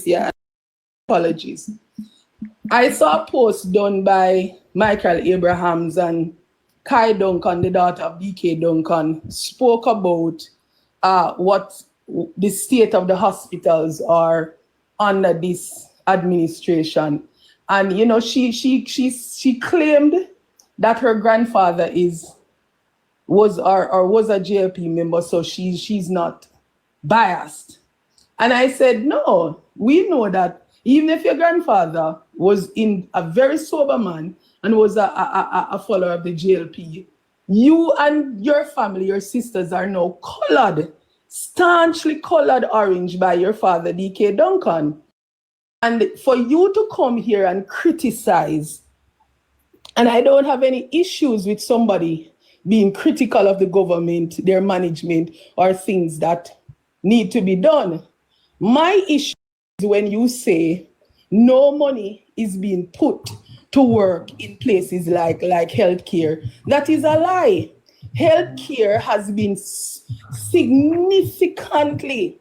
yeah, apologies. I saw a post done by Michael Abrahams, and Kai Duncan, the daughter of DK Duncan, spoke about what the state of the hospitals are under this administration. And you know, she claimed that her grandfather was a JLP member, so she's not biased. And I said, no, we know that even if your grandfather was a very sober man and was a follower of the JLP, you and your family, your sisters, are now colored, staunchly colored orange by your father, DK Duncan. And for you to come here and criticize, and I don't have any issues with somebody being critical of the government, their management, or things that need to be done. My issue is when you say no money is being put to work in places like healthcare. That is a lie. Healthcare has been significantly,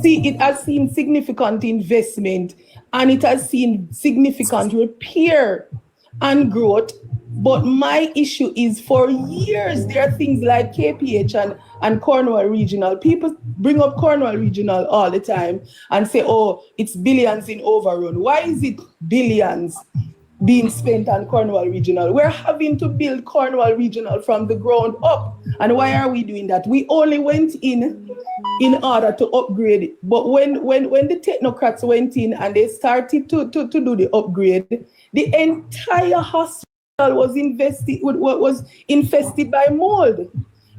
it has seen significant investment, and it has seen significant repair and growth. But my issue is, for years, there are things like KPH and Cornwall Regional. People bring up Cornwall Regional all the time and say, oh, it's billions in overrun. Why is it billions being spent on Cornwall Regional? We're having to build Cornwall Regional from the ground up. And why are we doing that? We only went in order to upgrade it. But when the technocrats went in and they started to do the upgrade, the entire hospital was infested by mold.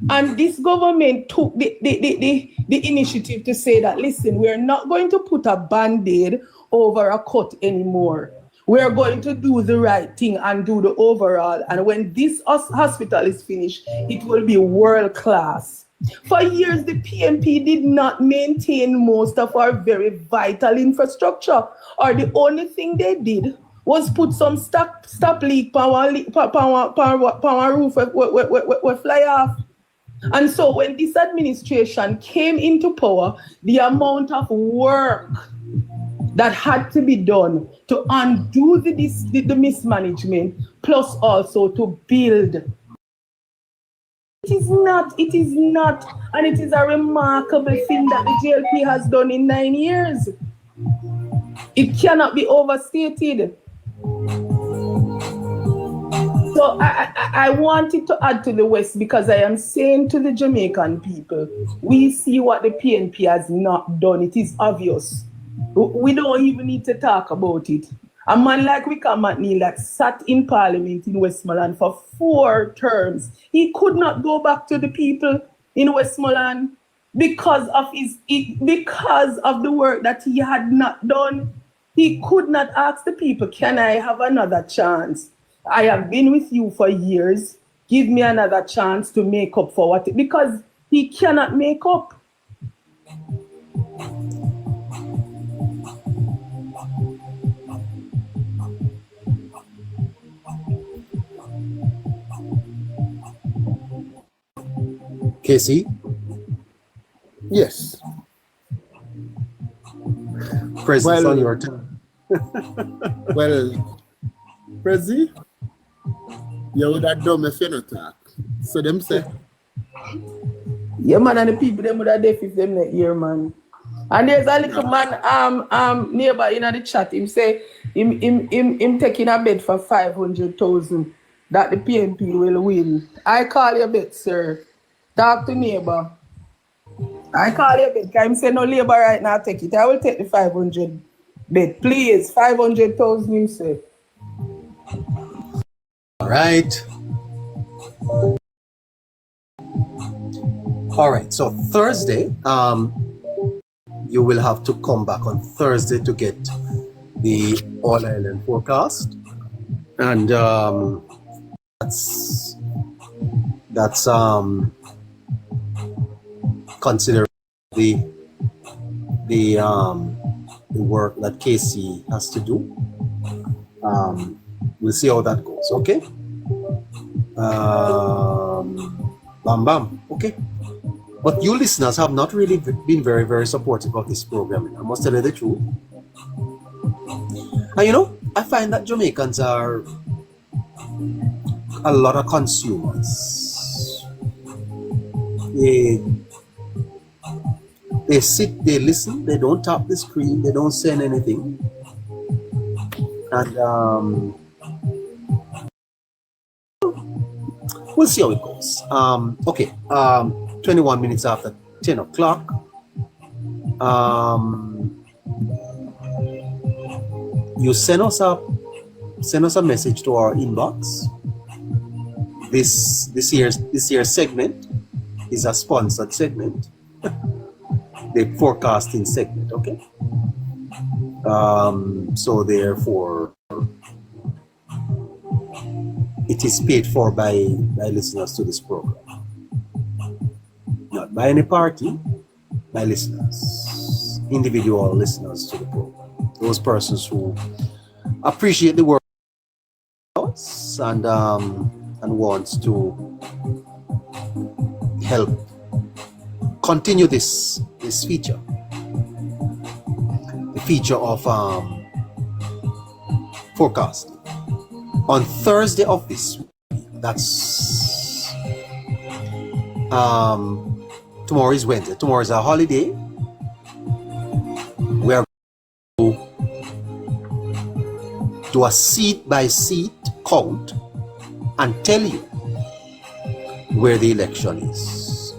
And this government took the initiative to say that, listen, we're not going to put a band-aid over a cut anymore. We're going to do the right thing and do the overall. And when this hospital is finished, it will be world-class. For years, the PNP did not maintain most of our very vital infrastructure, or the only thing they did was put some stop leak power roof will fly off. And so when this administration came into power, the amount of work that had to be done to undo the mismanagement, plus also to build. It is not, and it is a remarkable thing that the JLP has done in 9 years. It cannot be overstated. So I wanted to add to the West, because I am saying to the Jamaican people, we see what the PNP has not done. It is obvious. We don't even need to talk about it. A man like Wickham McNeil that sat in Parliament in Westmoreland for 4 terms, he could not go back to the people in Westmoreland because of the work that he had not done. He could not ask the people, can I have another chance? I have been with you for years. Give me another chance to make up for what, because he cannot make up. Casey? Yes. Presence on your turn. Well, Prezi, you would have done a phenotype. So them say. Yeah, man, and the people them would have deaf if them not hear, man. And there's a little man, neighbor in the chat, him say him taking a bet for 500,000 that the PNP will win. I call your bet, sir. Talk to neighbor. I call your bet. Because him say no labor right now, take it. I will take the 500 bet. Please, 500,000, him say. All right. All right. So Thursday, you will have to come back on Thursday to get the All Island forecast, and that's considering the work that Casey has to do. We'll see how that goes. Okay. Bam bam. Okay. But you listeners have not really been very, very supportive of this program. I must tell you the truth. And you know, I find that Jamaicans are a lot of consumers. They sit, they listen, they don't tap the screen, they don't send anything. And we'll see how it goes. Okay, 21 minutes after 10 o'clock. You send us a message to our inbox. This year's segment is a sponsored segment. The forecasting segment, okay? So therefore, it is paid for by listeners to this program. Not by any party, by listeners, individual listeners to the program. Those persons who appreciate the work and wants to help continue this feature, the feature of forecasting on Thursday of this week. That's tomorrow is Wednesday. Tomorrow is a holiday. We are going to do a seat by seat count and tell you where the election is,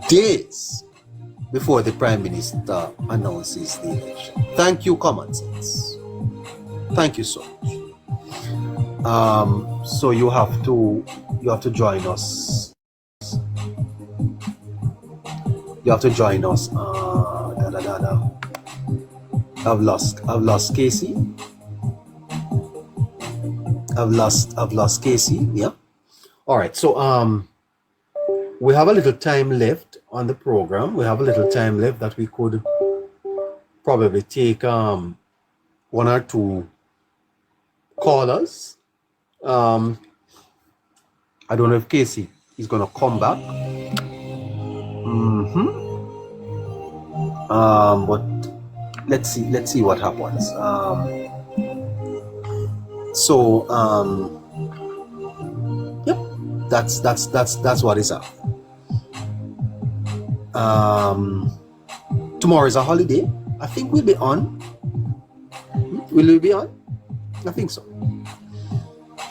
days before the Prime Minister announces the election. Thank you, Common Sense. Thank you so much. So you have to join us. You have to join us. I've lost Casey. I've lost Casey. Yeah. All right. So we have a little time left on the program. We have a little time left that we could probably take one or two callers. I don't know if Casey is gonna come back. But let's see what happens. Yep, that's what is up. Tomorrow is a holiday. I think we'll be on. Will we be on? I think so.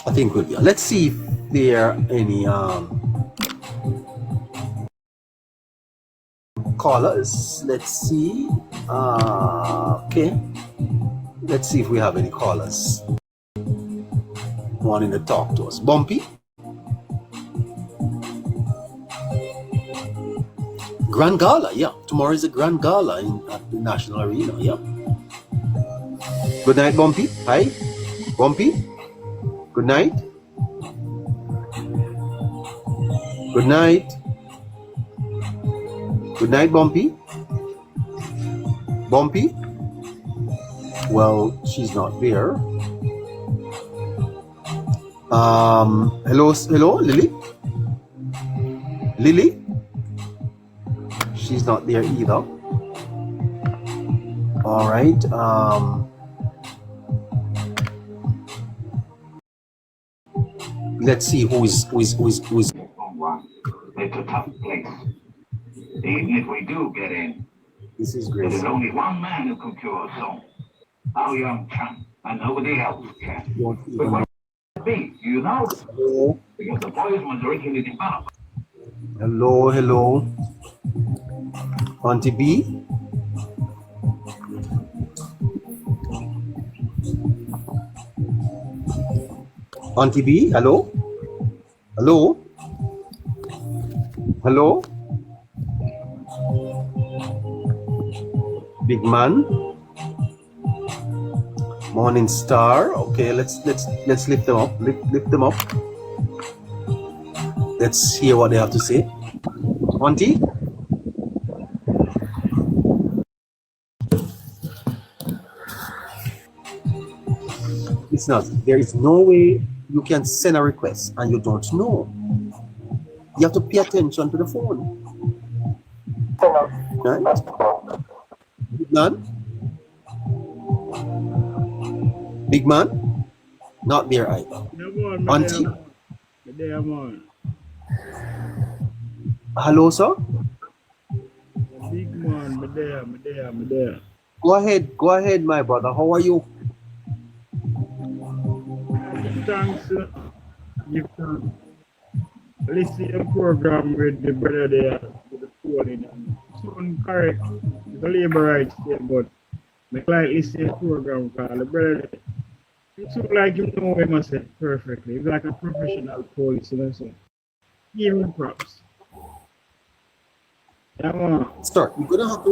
I think we'll be on. Let's see if there are any callers. Let's see. Okay. Let's see if we have any callers wanting to talk to us. Bumpy? Grand Gala, yeah. Tomorrow is a Grand Gala at the National Arena, yeah. Good night, Bumpy. Hi, Bumpy. Good night. Good night. Good night, Bumpy. Bumpy? Well, she's not there. Hello, Lily? Lily? She's not there either. All right. Let's see who is. It's a tough place. Even if we do get in, This is great. there's only one man who can cure us all. Our young chap, and nobody else can. But what be, you know? Hello. Because the boys was originally developed. Hello. Auntie B. Auntie B, hello? Hello? Hello? Big man? Morning Star. Okay, let's lift them up. Lift them up. Let's hear what they have to say. Auntie? Listeners, there is no way you can send a request and you don't know. You have to pay attention to the phone. Right? Big man? Big man? Not there either. Auntie? Hello, sir? Big man, me there. Go ahead, my brother. How are you? Give thanks, give thanks. Listen to the program with the brother there, with the polling. Sound correct. It's a labor rights thing, but I like listen to the program because the brother, it sound like you know him myself perfectly. He's like a professional police, you know, so give him props. Yeah, man. Sir, you're gonna have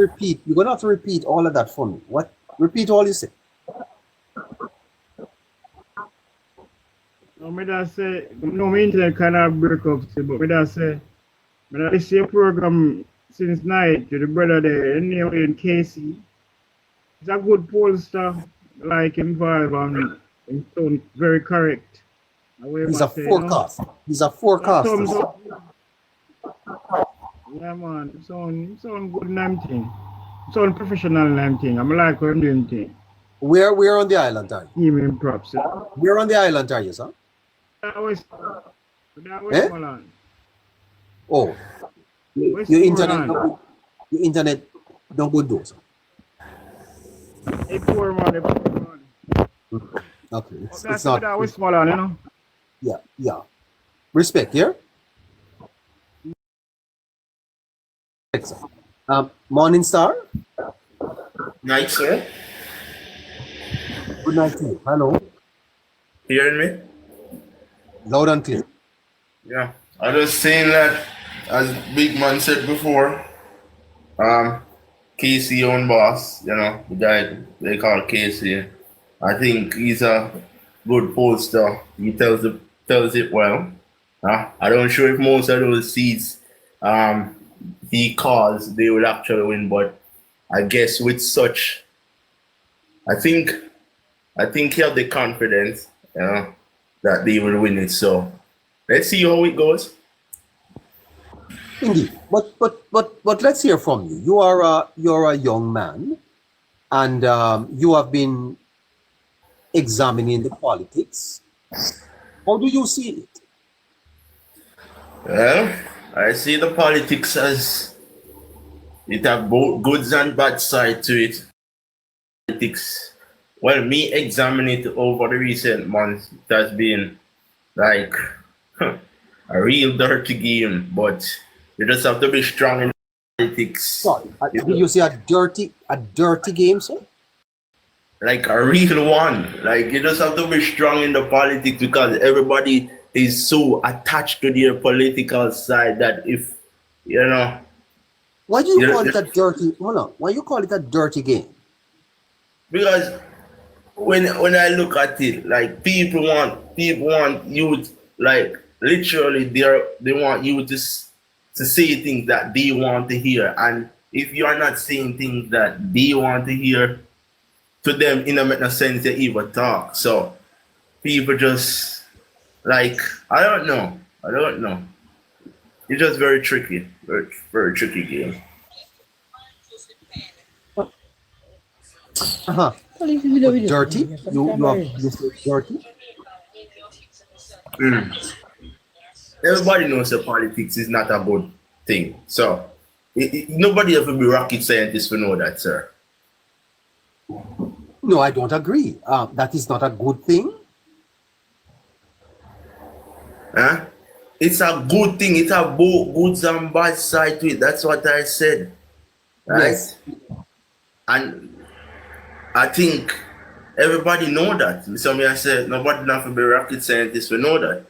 to repeat all of that for me. What? Repeat all you said. No, me that say, no, my internet kind of break up, but me that say, me that listen to the program since night to the brother there, anyway, in Casey. He's a good pollster, like him vibe, and he sound very correct. He's a forecaster. He's a forecaster. Yeah, man, he sound good in them thing. He sound professional in them thing. I'm like how him doing thing. Where on the island are you? Give him props. Yeah. Where on the island are you, sir? That Westmoreland. Oh, your internet don't go do, sir. Hey, poor man. Okay, it's not. not. Westmoreland, you know. Yeah. Respect, yeah. Morning, star. Night, sir. Good night to you. Hello. Hearing me? Loud and clear. Yeah. I just saying that, as Big Man said before, Casey own boss, you know, the guy they call Casey. I think he's a good pollster. He tells it well. I don't sure if most of those seats he calls they will actually win, but I guess with such, I think he have the confidence, you know, that they will win it. So let's see how it goes. Indeed, but let's hear from you. You're a young man, and you have been examining the politics. How do you see it? Well, I see the politics as it have both goods and bad side to it. Politics. Well, me examining it over the recent months, it has been like a real dirty game, but you just have to be strong in politics. Sorry, did you say a dirty game, sir? Like a real one. Like you just have to be strong in the politics because everybody is so attached to their political side that if, you know. Why do you call it a dirty, hold on, why you call it a dirty game? Because when I look at it, like people want you, like literally they want you to say things that they want to hear, and if you are not saying things that they want to hear, to them it don't make no sense to even talk. So people just like I don't know. It's just very tricky, very tricky game. Dirty? You say dirty? Everybody knows that politics is not a good thing. So nobody ever be rocket scientist to know that, sir. No, I don't agree. That is not a good thing. Huh? It's a good thing. It has both goods and bad side to it. That's what I said. Right? Yes. And I think everybody know that. So I said nobody not to be rocket scientist to know that.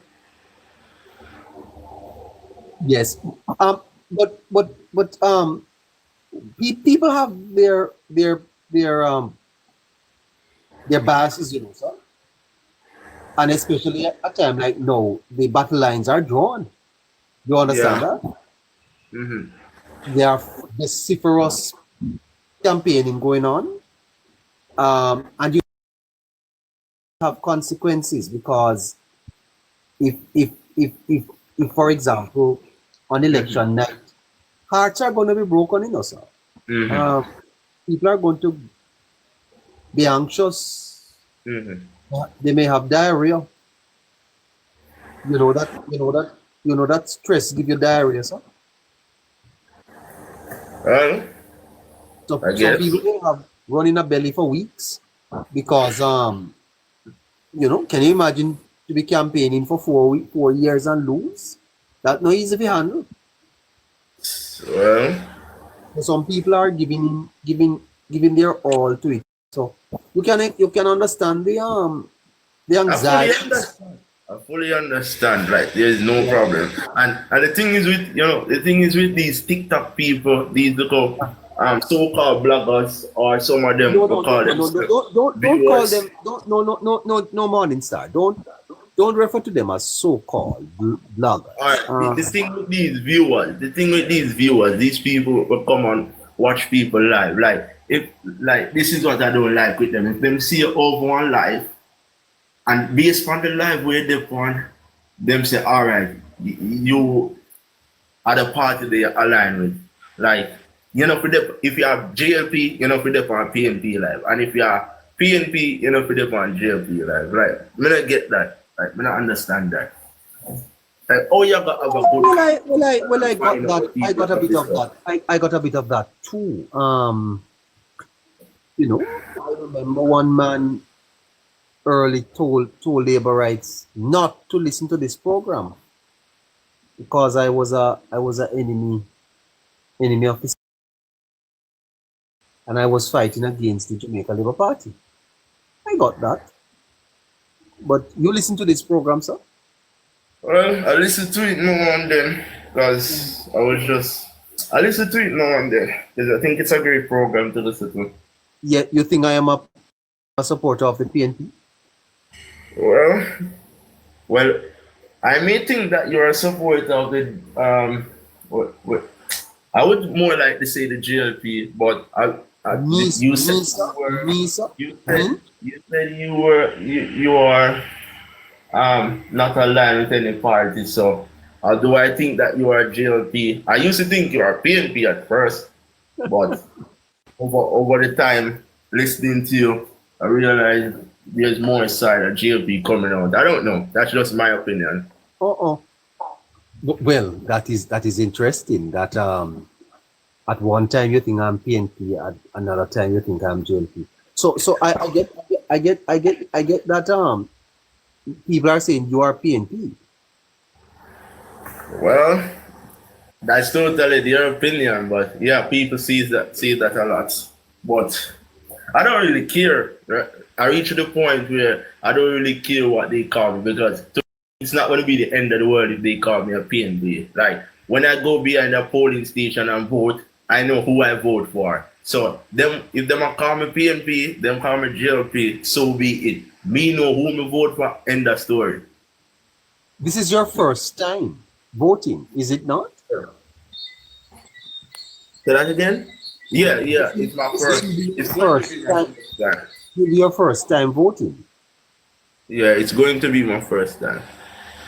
Yes. But people have their biases, you know, sir. And especially at a time like now, the battle lines are drawn. You understand that? Mm-hmm. There are vociferous campaigning going on. And you have consequences because if for example, on election night, hearts are going to be broken in us. Sir. Mm-hmm. People are going to be anxious. Mm-hmm. They may have diarrhea. You know that. You know that stress give you diarrhea, sir. Well, So I some guess. people may have running a belly for weeks because you know, can you imagine to be campaigning for 4 years and lose? That no easy to handle. Well, So some people are giving their all to it. So you can understand the I fully anxiety. understand. I fully understand. Like there is no problem. And the thing is with these TikTok people, these little so-called bloggers, or some of them No, will no, call no, no, them no, don't call viewers. them. Don't no Morning Star. Don't refer to them as so-called bloggers. All right. The thing with these viewers, these people will come on watch people live. Like this is what I don't like with them. If them see you over on live, and based on the live where they on, them say, all right, you are the party they align with. Like, you know, if you have JLP, you know, for them on PNP live. And if you are PNP, you know, for them on JLP live. Right. I not get that. Like, I not understand that. Like, oh, you got have a good. Well, I got that. I got a bit of that. I got a bit of that too. You know, I remember one man early told labor rights not to listen to this program because I was a enemy of this, and I was fighting against the Jamaica Labour Party. I got that. But you listen to this program, sir? Well, I listen to it now and then because I listen to it now and then because I think it's a great program to listen to. Yeah, you think I am a supporter of the PNP? Well, I may think that you're a supporter of the what I would more like to say the JLP, but you said you are not aligned with any party. So although I think that you are JLP, I used to think you are PNP at first, but over the time listening to you, I realized there's more side of JLP coming out. I don't know. That's just my opinion. Well, that is interesting. That at one time you think I'm PNP, at another time you think I'm JLP. So I get that people are saying you are PNP. Well, that's totally their opinion, but yeah, people see that a lot. But I don't really care. Right? I reach to the point where I don't really care what they call me because it's not going to be the end of the world if they call me a PNP. Like when I go behind a polling station and vote, I know who I vote for. So if them call me PNP, them call me JLP, so be it. Me know who me vote for. End of story. This is your first time voting, is it not? Say that again? Yeah. It's my first. It's first time. Your first time voting. Yeah, it's going to be my first time.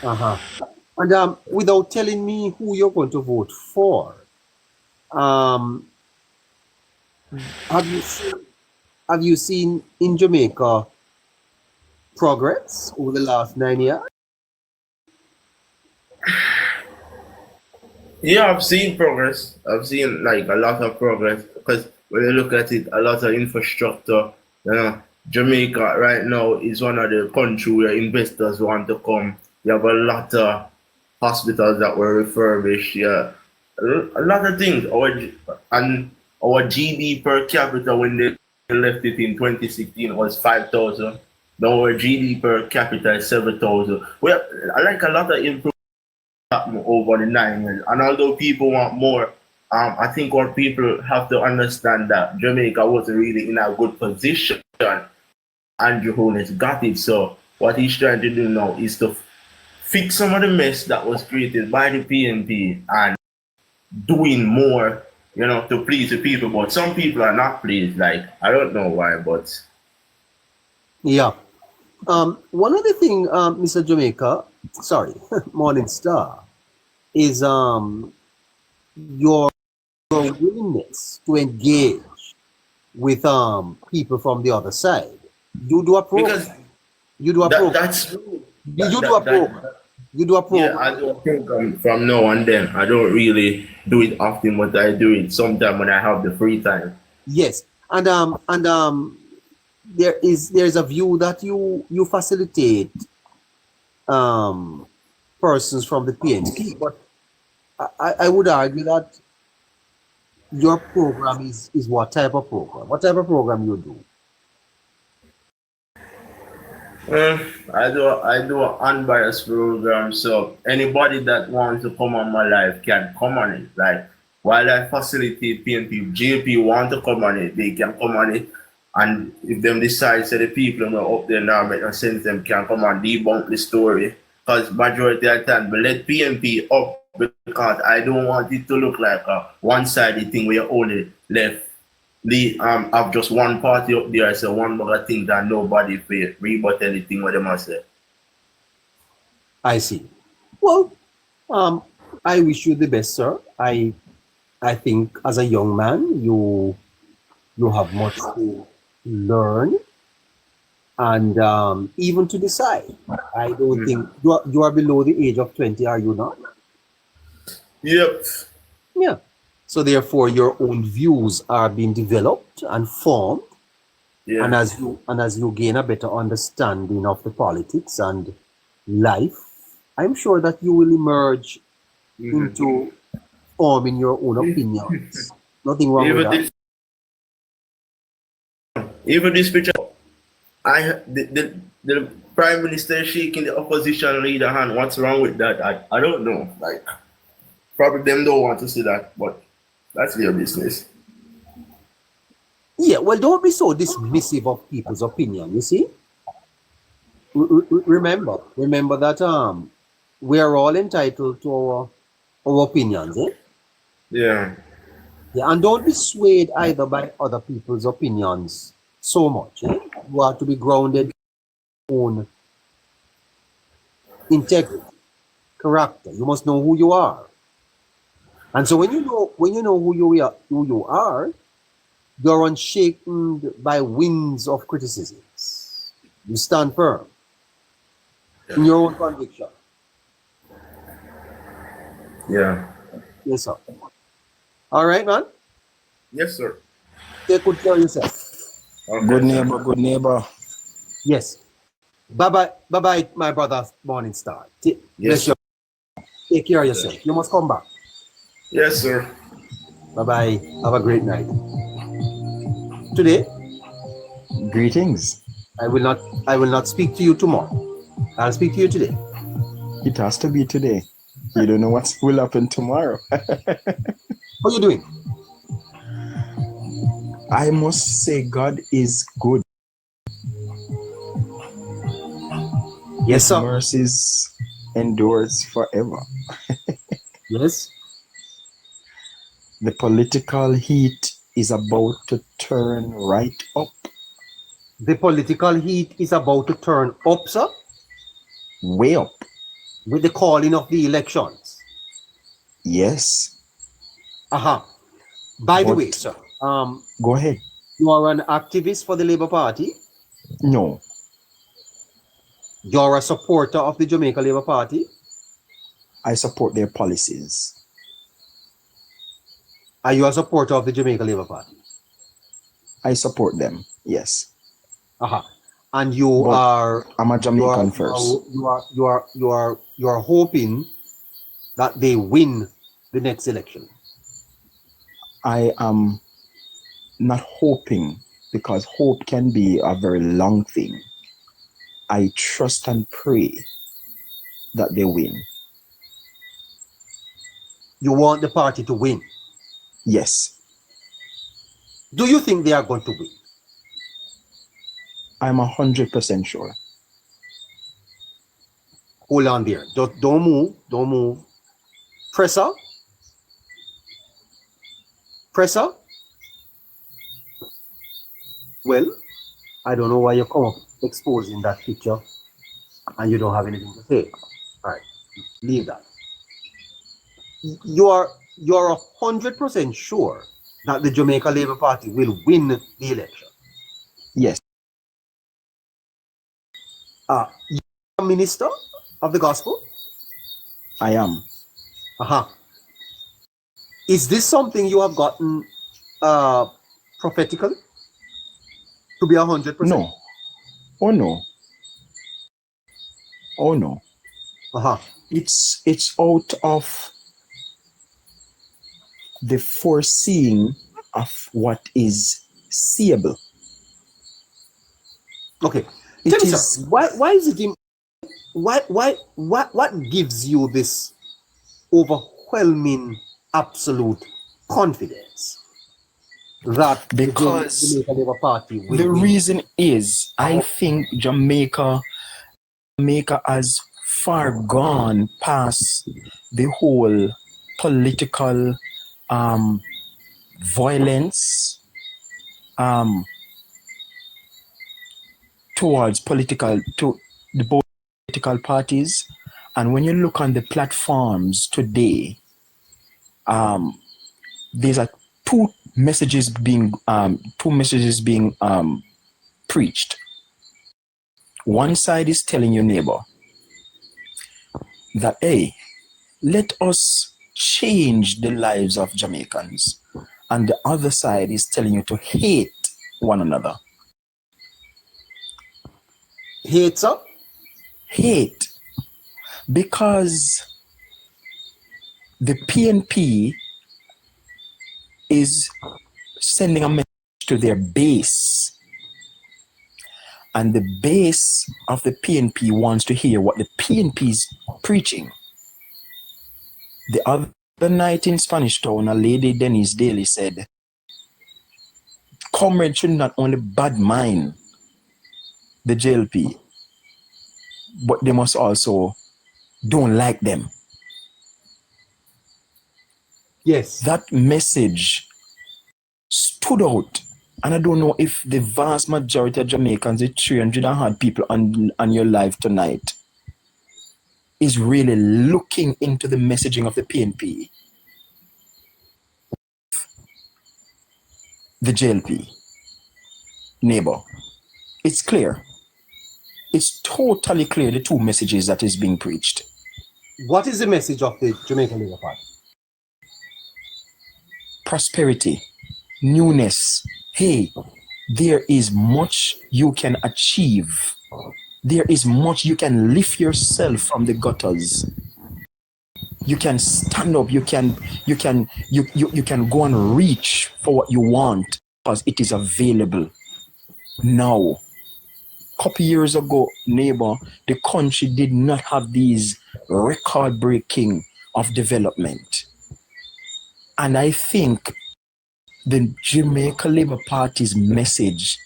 And without telling me who you're going to vote for, have you seen in Jamaica progress over the last 9 years? Yeah, I've seen progress. I've seen like a lot of progress because when you look at it, a lot of infrastructure. You know, Jamaica right now is one of the countries where investors want to come. You have a lot of hospitals that were refurbished. Yeah, a lot of things. Our GDP per capita when they left it in 2016 was 5,000. Now our GDP per capita is 7,000. Well, I like a lot of improvement over the 9 years. And although people want more, I think what people have to understand that Jamaica wasn't really in a good position. Andrew Holness got it. So what he's trying to do now is to fix some of the mess that was created by the PNP and doing more, you know, to please the people. But some people are not pleased. Like, I don't know why, but... Yeah. One other thing, Mr. Jamaica, sorry, Morning Star, is your your willingness to engage with people from the other side. You do a program. Because You do a program. that's true. You do a program. You do a program. Yeah, I do a program from now and then. I don't really do it often, but I do it sometime when I have the free time. Yes, and there's a view that you facilitate persons from the PNP, but I would argue that your program is what type of program? What type of program you do? I do an unbiased program, so anybody that wants to come on my life can come on it. Like while I facilitate PNP, JP want to come on it, they can come on it. And if them decide, say the people who are up there now make no sense, them can come and debunk the story. Because majority of the time, we let PNP up because I don't want it to look like a one-sided thing where you only left have just one party up there, so one more thing that nobody pay rebut anything what they must say. I see. Well, I wish you the best, sir. I think as a young man, you have much to learn and even to decide. I don't think you are below the age of 20, are you not? Yep. Yeah. So therefore, your own views are being developed and formed. Yeah. And as you gain a better understanding of the politics and life, I'm sure that you will emerge into forming your own opinions. Nothing wrong with that. Even this picture, the Prime Minister shaking the opposition leader hand. What's wrong with that? I don't know. Like, probably them don't want to see that, but that's their business. Yeah, well, don't be so dismissive of people's opinion, you see? Remember that we are all entitled to our opinions, eh? Yeah. Yeah, and don't be swayed either by other people's opinions so much, eh? You have to be grounded in your own integrity, character. You must know who you are. And so when you know who you are, you're unshaken by winds of criticisms. You stand firm in your own conviction. Yeah. Yes, sir. All right, man. Yes, sir. Take good care of yourself. Okay, Good neighbor, good neighbor. Yes. Bye bye, my brother Morning Star. Yes. Take care of yourself. You must come back. Yes, sir. Bye bye. Have a great night. Today, Greetings. I will not speak to you tomorrow. I'll speak to you today. It has to be today. You don't know what will happen tomorrow. How you doing? I must say God is good. Yes, sir. Mercies endures forever. Yes. The political heat is about to turn right up. The political heat is about to turn up, sir, Way up. with the calling of the elections. Yes. By the But- way, sir, Go ahead. you are an activist for the Labour Party. No. You're a supporter of the Jamaica Labour Party. I support their policies. Are you a supporter of the Jamaica Labour Party? I support them. Yes. And you But are I'm a Jamaican first. you are hoping that they win the next election. I am not hoping, because hope can be a very long thing. I trust and pray that they win. You want the party to win. Yes. Do you think they are going to win? I'm 100% sure. Hold on there. Don't move. Don't move. Presser. Presser. Well, I don't know why you come up exposing that picture and you don't have anything to say. All right. Leave that. you're 100% sure that the Jamaica Labour Party will win the election. Yes, You're a minister of the gospel? I am. Is this something you have gotten prophetically? To be 100%? No. Oh no. Oh no. It's out of the foreseeing of what is seeable. Okay. It Tell me, is- sir, why is it what gives you this overwhelming absolute confidence that Because the Jamaica Labour Party will the win? reason is I think Jamaica has far gone past the whole political violence towards the political parties. And when you look on the platforms today, there's two messages being preached. One side is telling your neighbor that, hey, let us change the lives of Jamaicans. And the other side is telling you to hate one another. Hate, sir? Hate. Because the PNP is sending a message to their base. And the base of the PNP wants to hear what the PNP is preaching. The other night in Spanish Town, a lady, Denise Daly, said, comrades should not only bad mind the JLP, but they must also don't like them. Yes. That message stood out. And I don't know if the vast majority of Jamaicans, the 300 odd people on your live tonight, is really looking into the messaging of the PNP, the JLP, neighbor. It's clear. It's totally clear, the two messages that is being preached. What is the message of the Jamaica Labour Party? Prosperity, newness. Hey, there is much you can achieve. There is much you can lift yourself from the gutters. You can stand up. You can go and reach for what you want because it is available now. Couple years ago, neighbor, the country did not have these record-breaking of development. And I think the Jamaica Labour Party's message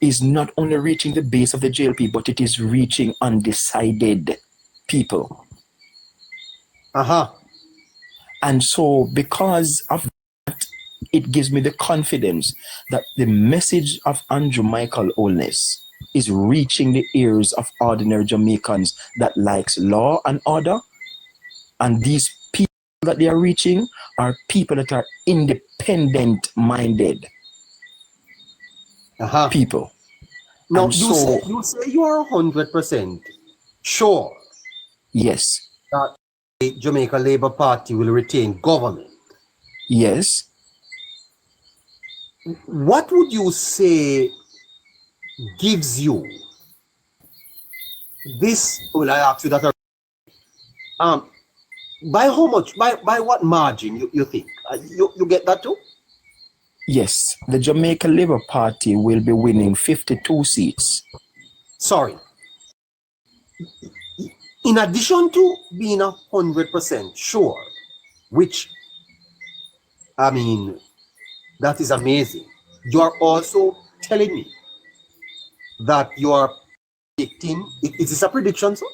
is not only reaching the base of the JLP, but it is reaching undecided people. And so because of that, it gives me the confidence that the message of Andrew Michael Holness is reaching the ears of ordinary Jamaicans that likes law and order. And these people that they are reaching are people that are independent-minded people. Now, And you say you are 100% sure. Yes. That the Jamaica Labour Party will retain government. Yes. What would you say gives you this? Well, I ask you that. By how much? By what margin you think? You get that too? Yes. The Jamaica Labour Party will be winning 52 seats. Sorry. In addition to being 100% sure, which, I mean, that is amazing. You are also telling me that you are predicting. Is this a prediction, sir?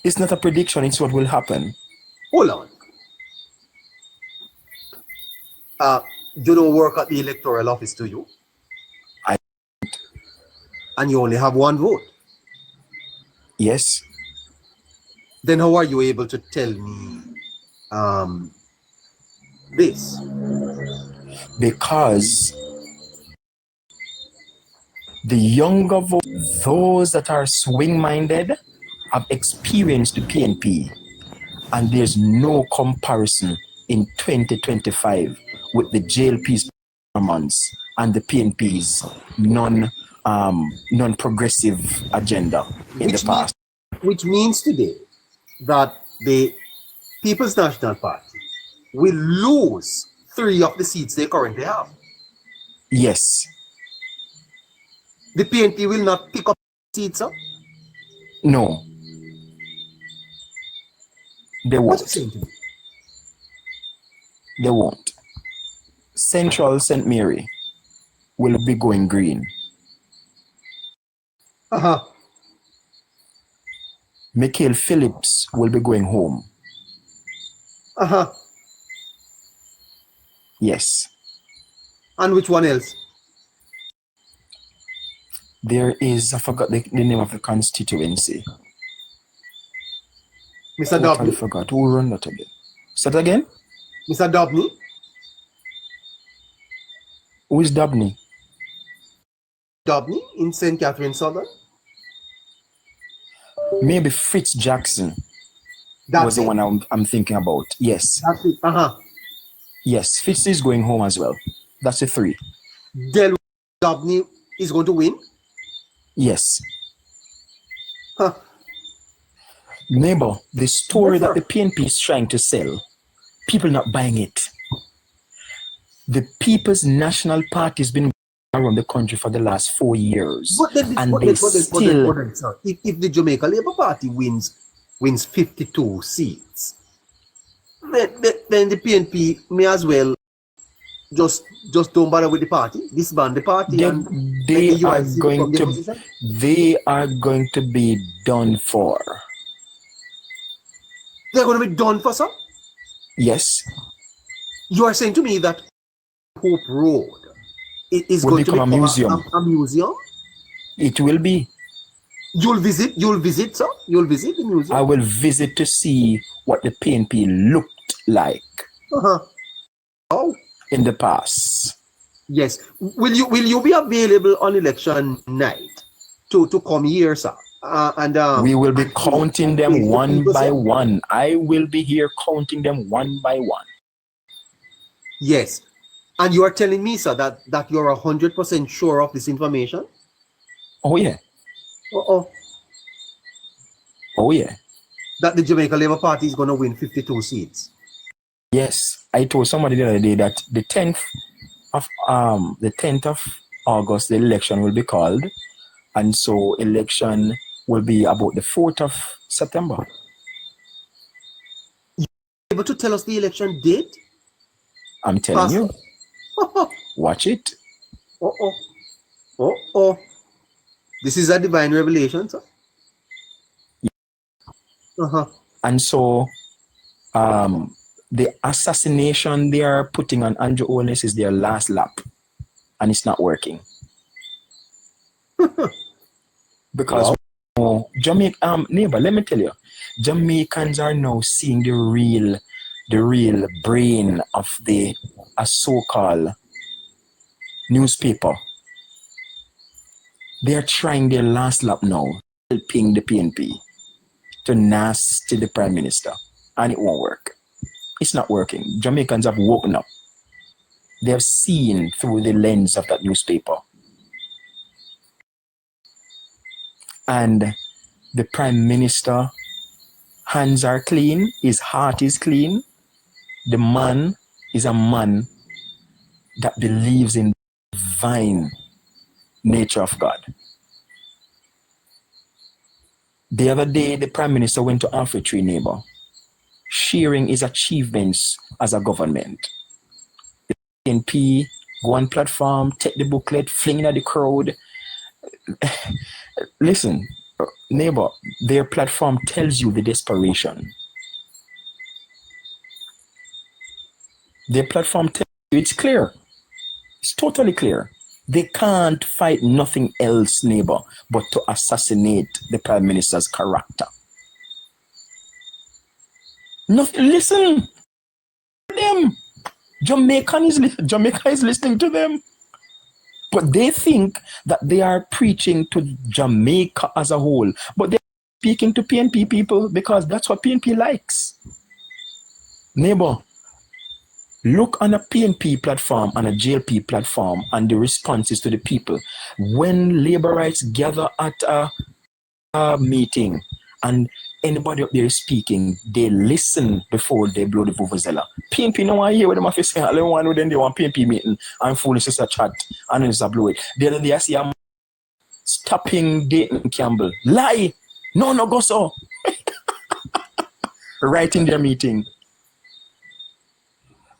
It's not a prediction, it's what will happen. Hold on. You don't work at the electoral office, do you? I And you only have one vote. Yes. Then how are you able to tell me this? Because the younger those that are swing-minded have experienced the PNP, and there's no comparison in 2025 with the JLP's performance and the PNP's non-progressive agenda in the past. Which means today that the People's National Party will lose 3 of the seats they currently have. Yes. The PNP will not pick up seats, sir? No. They What won't. you saying to me? They won't. Central St. Mary will be going green. Michael Phillips will be going home. Yes. And which one else? There is, I forgot the name of the constituency. Mr. I Dobney? forgot. Who run that again? Say that again? Mr. Dobney? Who is Dabney? Dobney in St. Catherine Southern? Maybe Fritz Jackson That's was the it. one I'm thinking about. Yes. That's it. Yes, Fitz is going home as well. That's the 3. Del Dobney is going to win? Yes. Neighbor, the story that the PNP is trying to sell, people not buying it. The People's National Party has been around the country for the last 4 years. If the Jamaica Labour Party wins 52 seats, then the PNP may as well just don't bother with the party, disband the party. They are going to be done for. They're going to be done for, sir? Yes. You are saying to me that Hope Road is will going to become become a museum. A museum? It will be. You'll visit, sir? You'll visit the museum? I will visit to see what the PNP looked like in the past. Yes. Will you be available on election night to come here, sir? We will be counting them one by one. I will be here counting them one by one. Yes. And you are telling me, sir, that you're 100% sure of this information? Oh, yeah. Oh, yeah. That the Jamaica Labour Party is going to win 52 seats? Yes. I told somebody the other day that the 10th of August, the election will be called. And so election will be about the 4th of September. You able to tell us the election date? I'm telling you. Watch it. This is a divine revelation, sir. And so the assassination they are putting on Andrew Holness is their last lap. And it's not working. Because neighbor, let me tell you, Jamaicans are now seeing the real brain of a so-called newspaper. They are trying their last lap now, helping the PNP to nasty the Prime Minister, and it won't work. It's not working. Jamaicans have woken up. They have seen through the lens of that newspaper. And the Prime Minister, hands are clean, his heart is clean. The man is a man that believes in the divine nature of God. The other day, the Prime Minister went to Alpha-Tree, neighbor, sharing his achievements as a government. The PNP go on platform, take the booklet, fling it at the crowd. Listen, neighbor, their platform tells you the desperation. Their platform tells you it's clear. It's totally clear. They can't fight nothing else, neighbor, but to assassinate the Prime Minister's character. Nothing. Listen, Jamaica is listening to them. But they think that they are preaching to Jamaica as a whole. But they're speaking to PNP people because that's what PNP likes. Neighbor, look on a PNP platform and a JLP platform and the responses to the people. When labor rights gather at a meeting and anybody up there is speaking, they listen before they blow the vuvuzela. PNP no one hear what them have to say. All one with them they want PNP meeting and foolish sister chat and then just blow it. The other day I see a stopping Dayton Campbell. Lie! No go so. Right in their meeting.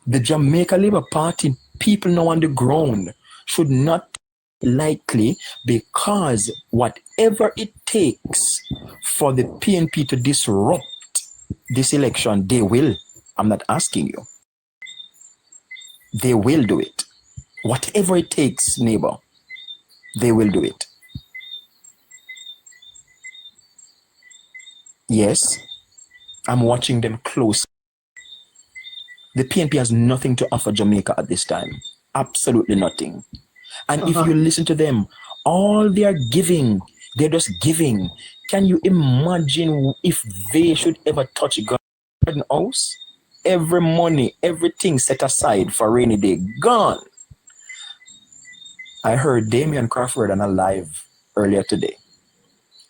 The Jamaica Labour Party people now on the ground should not likely, because whatever it takes for the PNP to disrupt this election, they will. I'm not asking you. They will do it. Whatever it takes, neighbor, they will do it. Yes, I'm watching them close. The PNP has nothing to offer Jamaica at this time. Absolutely nothing. And if you listen to them, all they are giving, they're just giving. Can you imagine if they should ever touch Garden House? Every money, everything set aside for rainy day, gone. I heard Damian Crawford on a live earlier today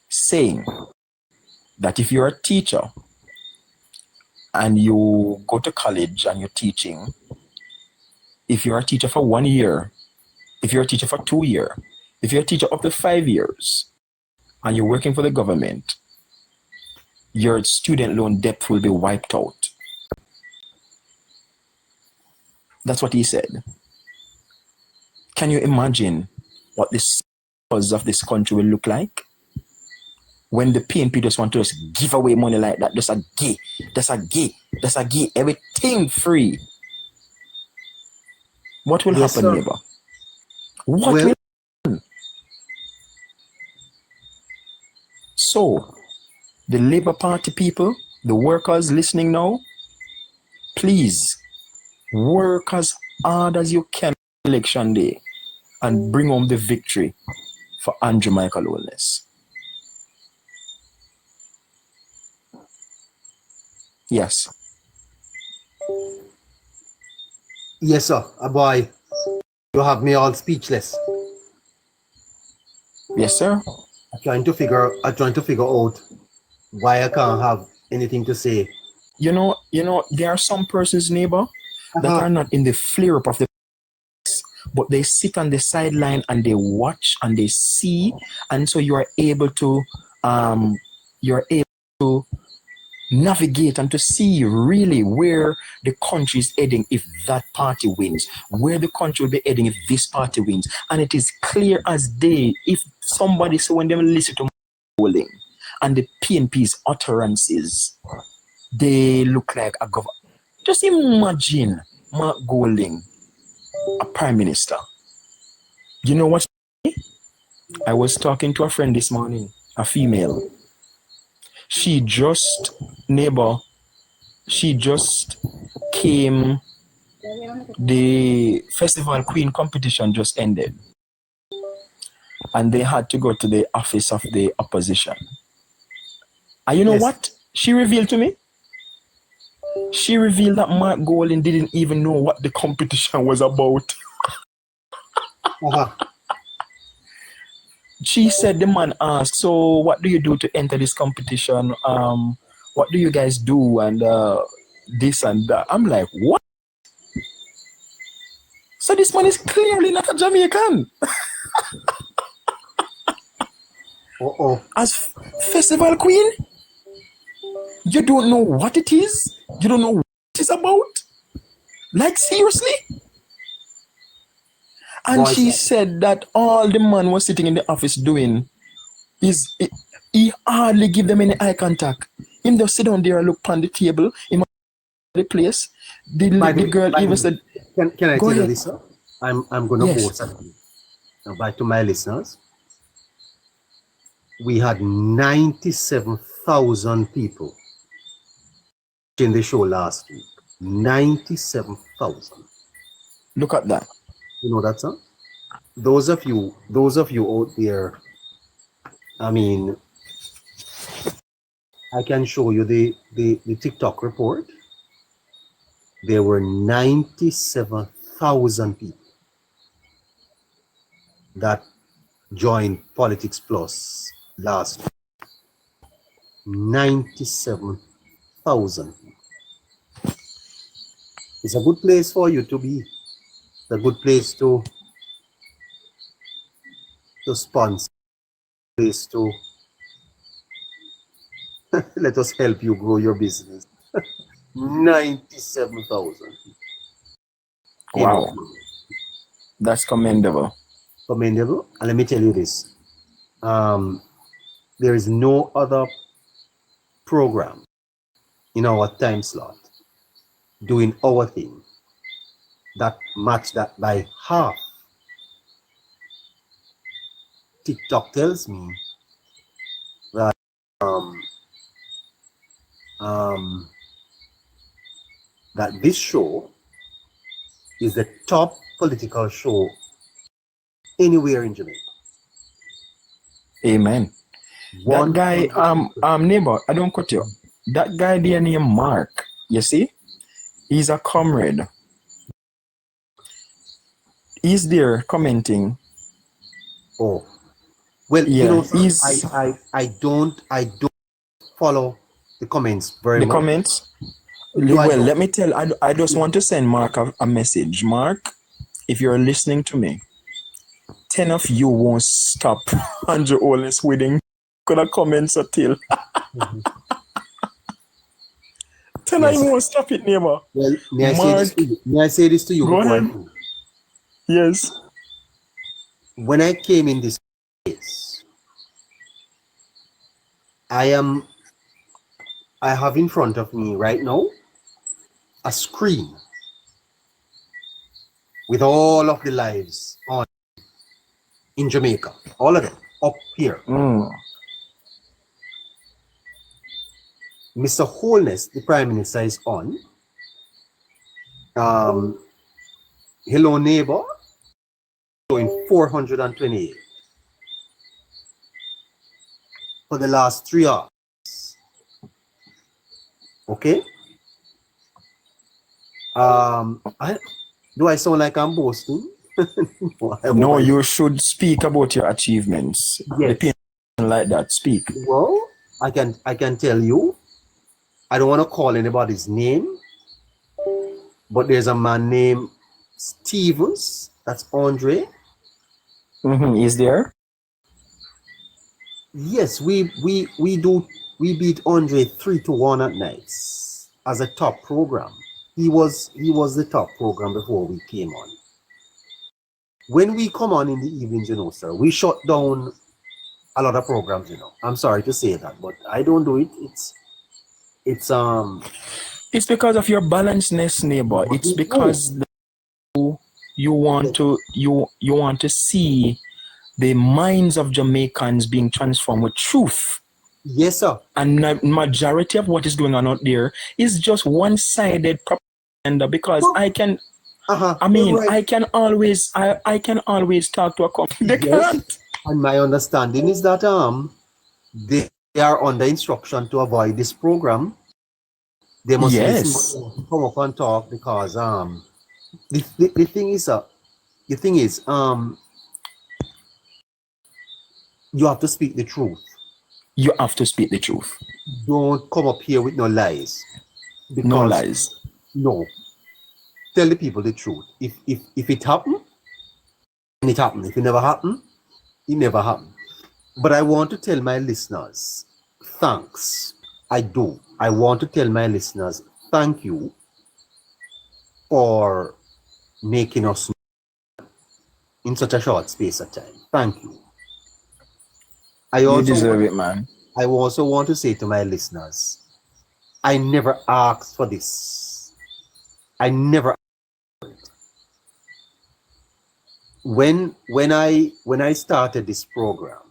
saying that if you're a teacher and you go to college and you're teaching, if you're a teacher for 1 year, if you're a teacher for 2 years, if you're a teacher up to 5 years, and you're working for the government, your student loan debt will be wiped out. That's what he said. Can you imagine what the cause of this country will look like? When the PNP just want to just give away money like that, just a gay, everything free. What will happen, neighbor? What will happen? So, the Labour Party people, the workers listening now, please work as hard as you can election day and bring home the victory for Andrew Michael Holness. Yes. Yes, sir. Boy, you have me all speechless. Yes, sir. I'm trying to figure out why I can't have anything to say. You know, there are some persons, neighbor, that are not in the flare up of the place, but they sit on the sideline and they watch and they see, and so you are able to navigate and to see really where the country is heading if that party wins, where the country will be heading if this party wins. And it is clear as day if somebody, so when they listen to polling and the PNP's utterances, they look like a government. Just imagine Mark Golding, a prime minister. You know what? I was talking to a friend this morning, a female. She just came, the Festival Queen competition just ended. And they had to go to the office of the opposition. And you know what she revealed to me? She revealed that Mark Golding didn't even know what the competition was about. She said the man asked, so what do you do to enter this competition? What do you guys do? And this and that. I'm like, what? So this man is clearly not a Jamaican. As Festival Queen, you don't know what it is? You don't know what it's about? Like, seriously? And she said that all the man was sitting in the office doing is he hardly give them any eye contact. Him just sit down there and look on the table, him the place. The girl even said, Can I go tell you ahead. this, sir? I'm gonna vote something. Now back to my listeners. We had 97,000 people in the show last week. 97,000. Look at that. You know that song? Those of you out there, I mean, I can show you the TikTok report. There were 97,000 people that joined Politics Plus last week. 97,000. It's a good place for you to be. It's a good place to sponsor, place to let us help you grow your business. 97,000. Wow. That's commendable. Commendable. And let me tell you this. There is no other program in our time slot doing our thing that match that by half. TikTok tells me that that this show is the top political show anywhere in Jamaica. Amen. One that guy, neighbor, I don't cut you. That guy there named Mark, you see? He's a comrade. He's there commenting. Oh. Well, yeah, you know, I don't follow the comments very much. The comments? Well, let me tell, I just want to send Mark a message. Mark, if you're listening to me, 10 of you won't stop Andrew Holness wedding. Gonna comment until 10 of you won't stop it, neighbor. Well, may I say this to you? Go ahead. Yes. When I came in this place, I have in front of me right now a screen with all of the lives on in Jamaica, all of them up here. Mr. Holness, the Prime Minister, is on. Hello Neighbor, showing 428 for the last 3 hours. Okay. Do I sound like I'm boasting? No, you should speak about your achievements. Yes. The people like that, speak. Well, I can tell you, I don't want to call anybody's name, but there's a man named Stevens, that's Andre. Is there? Yes, we beat Andre 3-1 at nights as a top program. He was the top program before we came on. When we come on in the evenings, you know, sir, we shut down a lot of programs, you know. I'm sorry to say that, but I don't do it. It's because of your balancedness, neighbor. It's because you want to see the minds of Jamaicans being transformed with truth. Yes, sir. And the majority of what is going on out there is just one-sided propaganda. Because I can always talk to a company. They can't. And my understanding is that they are under instruction to avoid this program. They must listen to come up and talk because the thing is you have to speak the truth. You have to speak the truth. Don't come up here with no lies. No lies. No. Tell the people the truth. If it happened, it happened. If it never happened, it never happened. But I want to tell my listeners, thanks. I do. I want to tell my listeners, thank you for making us in such a short space of time. Thank you. You deserve it, man. I also want to say to my listeners, I never asked for this. I never asked for it. When I started this program,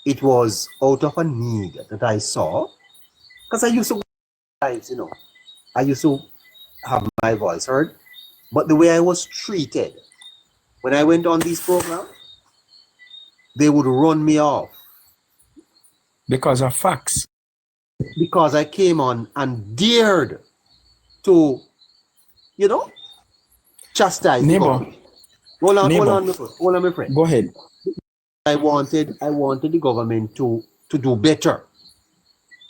it was out of a need that I saw, because I used to lives, you know. I used to have my voice heard, But the way I was treated when I went on these programs, they would run me off. Because of facts. Because I came on and dared to, chastise the Neighbor. government. Hold on, my friend. Go ahead. I wanted the government to do better.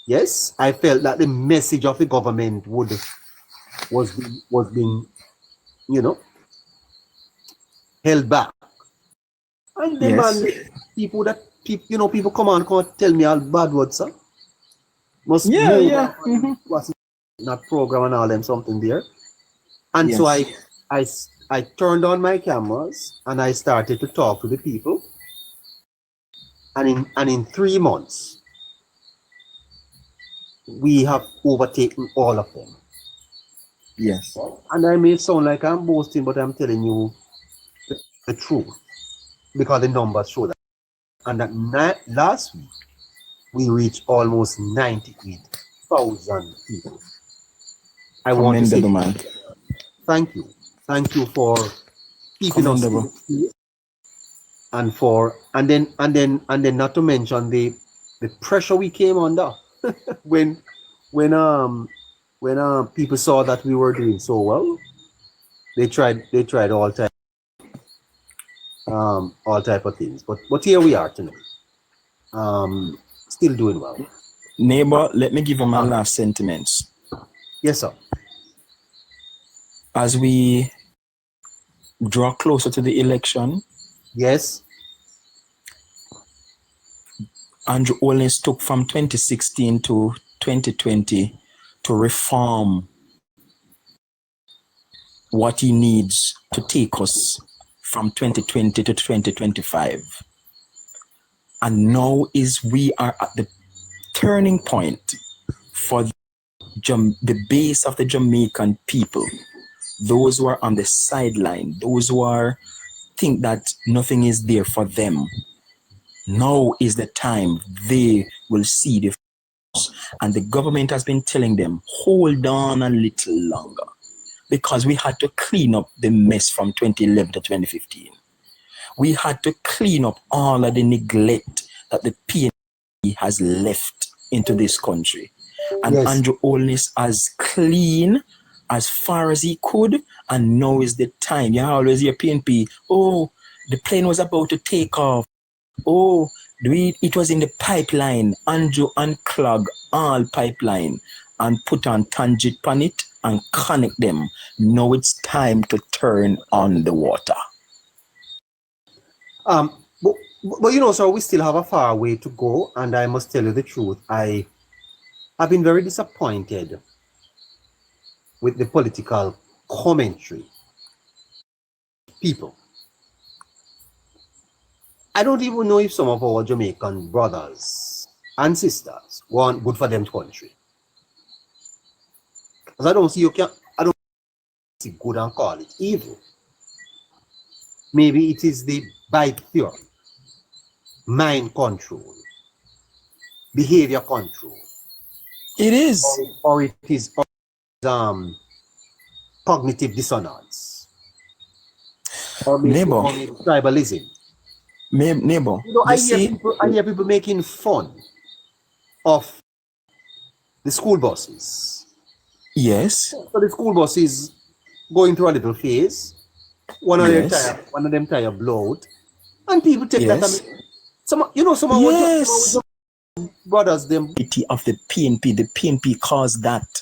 Yes, I felt that the message of the government was being, held back. And then people come and tell me all bad words, sir. Was not program and all them something there. And so I turned on my cameras and I started to talk to the people. And in 3 months, we have overtaken all of them. Yes. And I may sound like I'm boasting, but I'm telling you the truth. Because the numbers show that. And that last week, we reached almost 98,000 people. I want to say thank you. Thank you for keeping us and then not to mention the pressure we came under when people saw that we were doing so well. They tried all type of things, but here we are tonight. Still doing well. Neighbor, let me give you my last sentiments. Yes, sir. As we draw closer to the election, yes, Andrew Holness took from 2016 to 2020 to reform what he needs to take us from 2020 to 2025. And now we are at the turning point for the base of the Jamaican people, those who are on the sideline, those who think that nothing is there for them. Now is the time they will see the fruits. And the government has been telling them, hold on a little longer, because we had to clean up the mess from 2011 to 2015. We had to clean up all of the neglect that the PNP has left into this country. And Andrew Holness has clean as far as he could, and now is the time. You always hear PNP, oh, the plane was about to take off. Oh, it was in the pipeline. Andrew unclog all pipeline and put on tangent on it and connect them. Now it's time to turn on the water. But sir, we still have a far way to go, and I must tell you the truth. I have been very disappointed with the political commentary. People, I don't even know if some of our Jamaican brothers and sisters want good for them country. Because I don't see good and call it evil. Maybe it is the bite theory, mind control, behavior control. It is. Or it is cognitive dissonance. Or maybe tribalism. Neighbor, I hear people making fun of the school buses. Yes. So the school bus is going through a little phase. One of them tire blow out, and people take that. Some brothers them of the PNP caused that,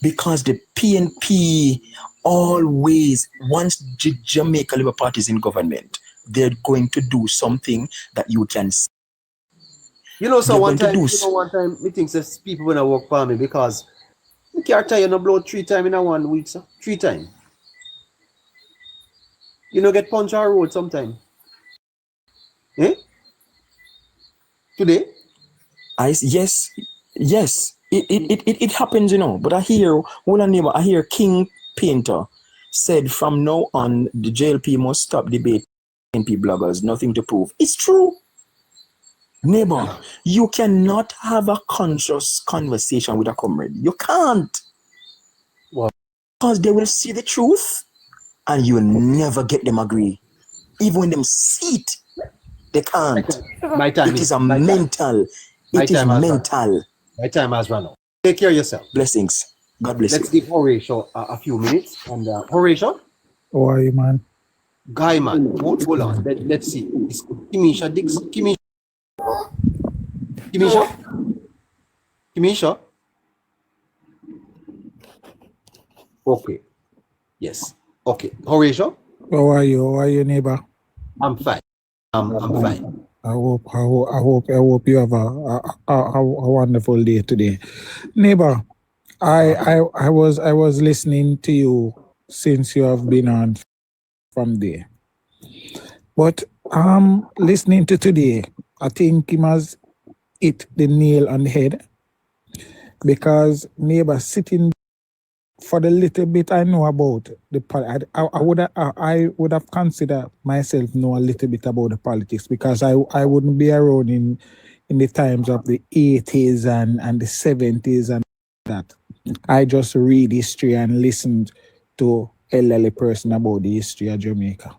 because the PNP always, once the Jamaica Labour Party is in government, they're going to do something that you can see. One time, me think that people when I work for me, because you can't tire no blow 3 times in a 1 week, sir. 3 times. Get punched on the road sometime. Eh? Today? Yes. It happens, But I hear King Painter said from now on the JLP must stop debate PNP bloggers, nothing to prove. It's true. Neighbor, you cannot have a conscious conversation with a comrade. You can't. What? Because they will see the truth and you will never get them agree. Even when them see it, they can't. My time It is is a my time- mental. my It is time has run. mental. My time has run out. Take care of yourself. Blessings. God bless Let's you. give Horatio a few minutes. And Horatio, How are you, man? Guy, man, hold on. Let's see. It's Kimisha Dix. Kimisha. Okay. Yes. Okay. Horatio, How are you? How are you, neighbor? I'm fine. I'm fine. I hope you have a wonderful day today, neighbor. I was listening to you since you have been on from there, but listening to today, I think he must hit the nail on the head, because neighbor, sitting for the little bit I know about the I would have considered myself know a little bit about the politics, because I wouldn't be around in the times of the 80s and the 70s and that. I just read history and listened to elderly person about the history of Jamaica.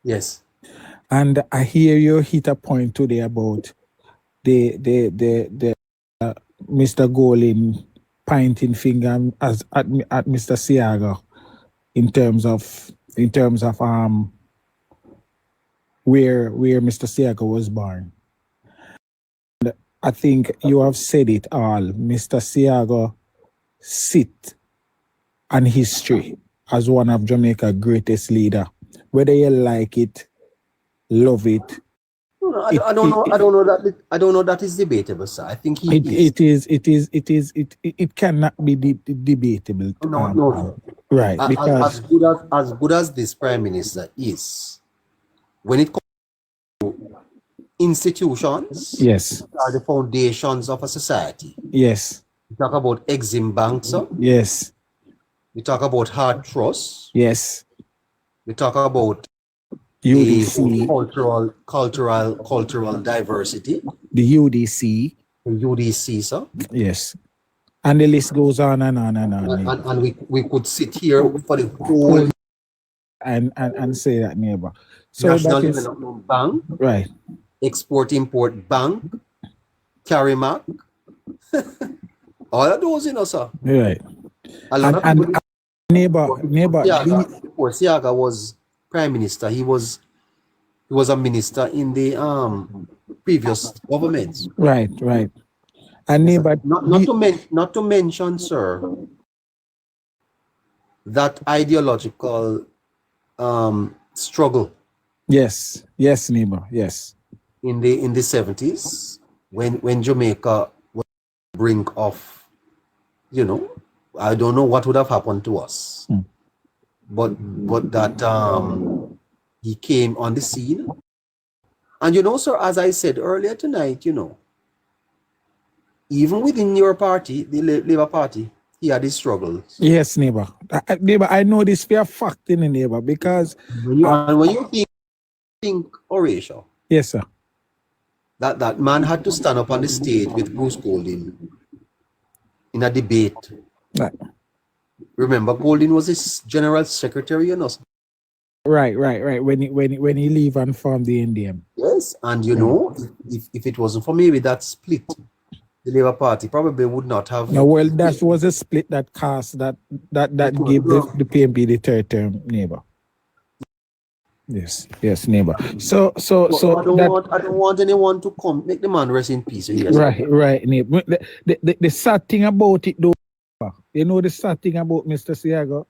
Yes. And I hear you hit a point today about the Mr. Golin pointing finger at Mr. Seaga in terms of where Mr. Seaga was born. And I think you have said it all. Mr. Seaga sit on history as one of Jamaica's greatest leader. Whether you like it, love it. No, I don't know. I don't know that is debatable, sir. I think It cannot be debatable. No. Right, because as good as this prime minister is, when it comes to institutions, yes, are the foundations of a society. yes, We talk about Exim Bank, sir. yes, We talk about Hard Trust. yes, We talk about UDC, the cultural diversity. the UDC, The UDC, sir. yes, and the list goes on and on and on. And we could sit here for the whole and say that, neighbor. So National that is Development Bank, right. Export-Import Bank, Carimac, all of those, sir. Right. A lot of And people, neighbor, before Seaga was prime minister, he was a minister in the previous governments. right. And neighbor, Not to mention, sir, that ideological struggle yes, neighbor, yes. in the 70s when Jamaica was on the brink of, I don't know what would have happened to us. But that he came on the scene. And sir, as I said earlier tonight, even within your party, the Labour Party, he had his struggles. Yes, neighbor. Neighbor, I know this for a fact in the neighbor, because When you think Horatio, yes, sir. that man had to stand up on the stage with Bruce Golding in a debate. Right. Remember, Golding was his general secretary, Right. When he leave and form the NDM. Yes, and if it wasn't for maybe that split, the Labour Party probably would not have. No, well, that was a split that cast that gave the PNP the third term, neighbor. Yes, neighbor. So I don't want anyone to come make the man rest in peace. Right, neighbor. The sad thing about it, though, the sad thing about Mr. Seaga,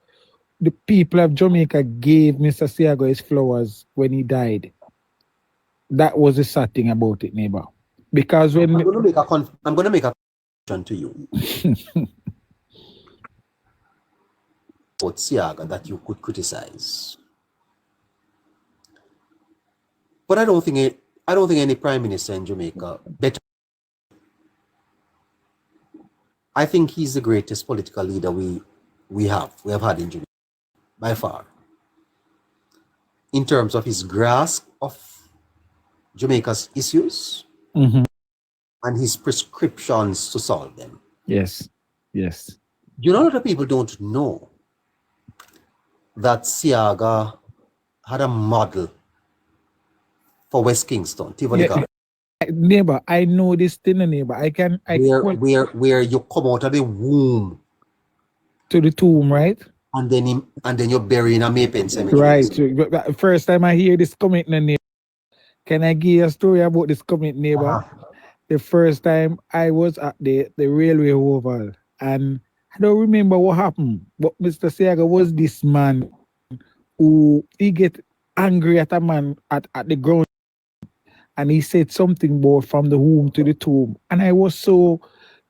the people of Jamaica gave Mr. Seaga his flowers when he died. That was the sad thing about it, neighbor. Because when I'm going to make a question to you about Seaga that you could criticize, but I don't think any prime minister in Jamaica better. I think he's the greatest political leader we have had in Jamaica by far, in terms of his grasp of Jamaica's issues. And his prescriptions to solve them. Yes. A lot of people don't know that Seaga had a model for West Kingston, Tivonica, Neighbor, I know this thing, neighbor. where you come out of the womb to the tomb, right? and then you're buried in a Maypen cemetery. Right. So, first time I hear this comment, neighbor. Can I give you a story about this comment, neighbor? The first time I was at the railway oval, and I don't remember what happened, but Mr. Seaga was this man who he get angry at a man at the ground, and he said something about from the womb to the tomb, and I was so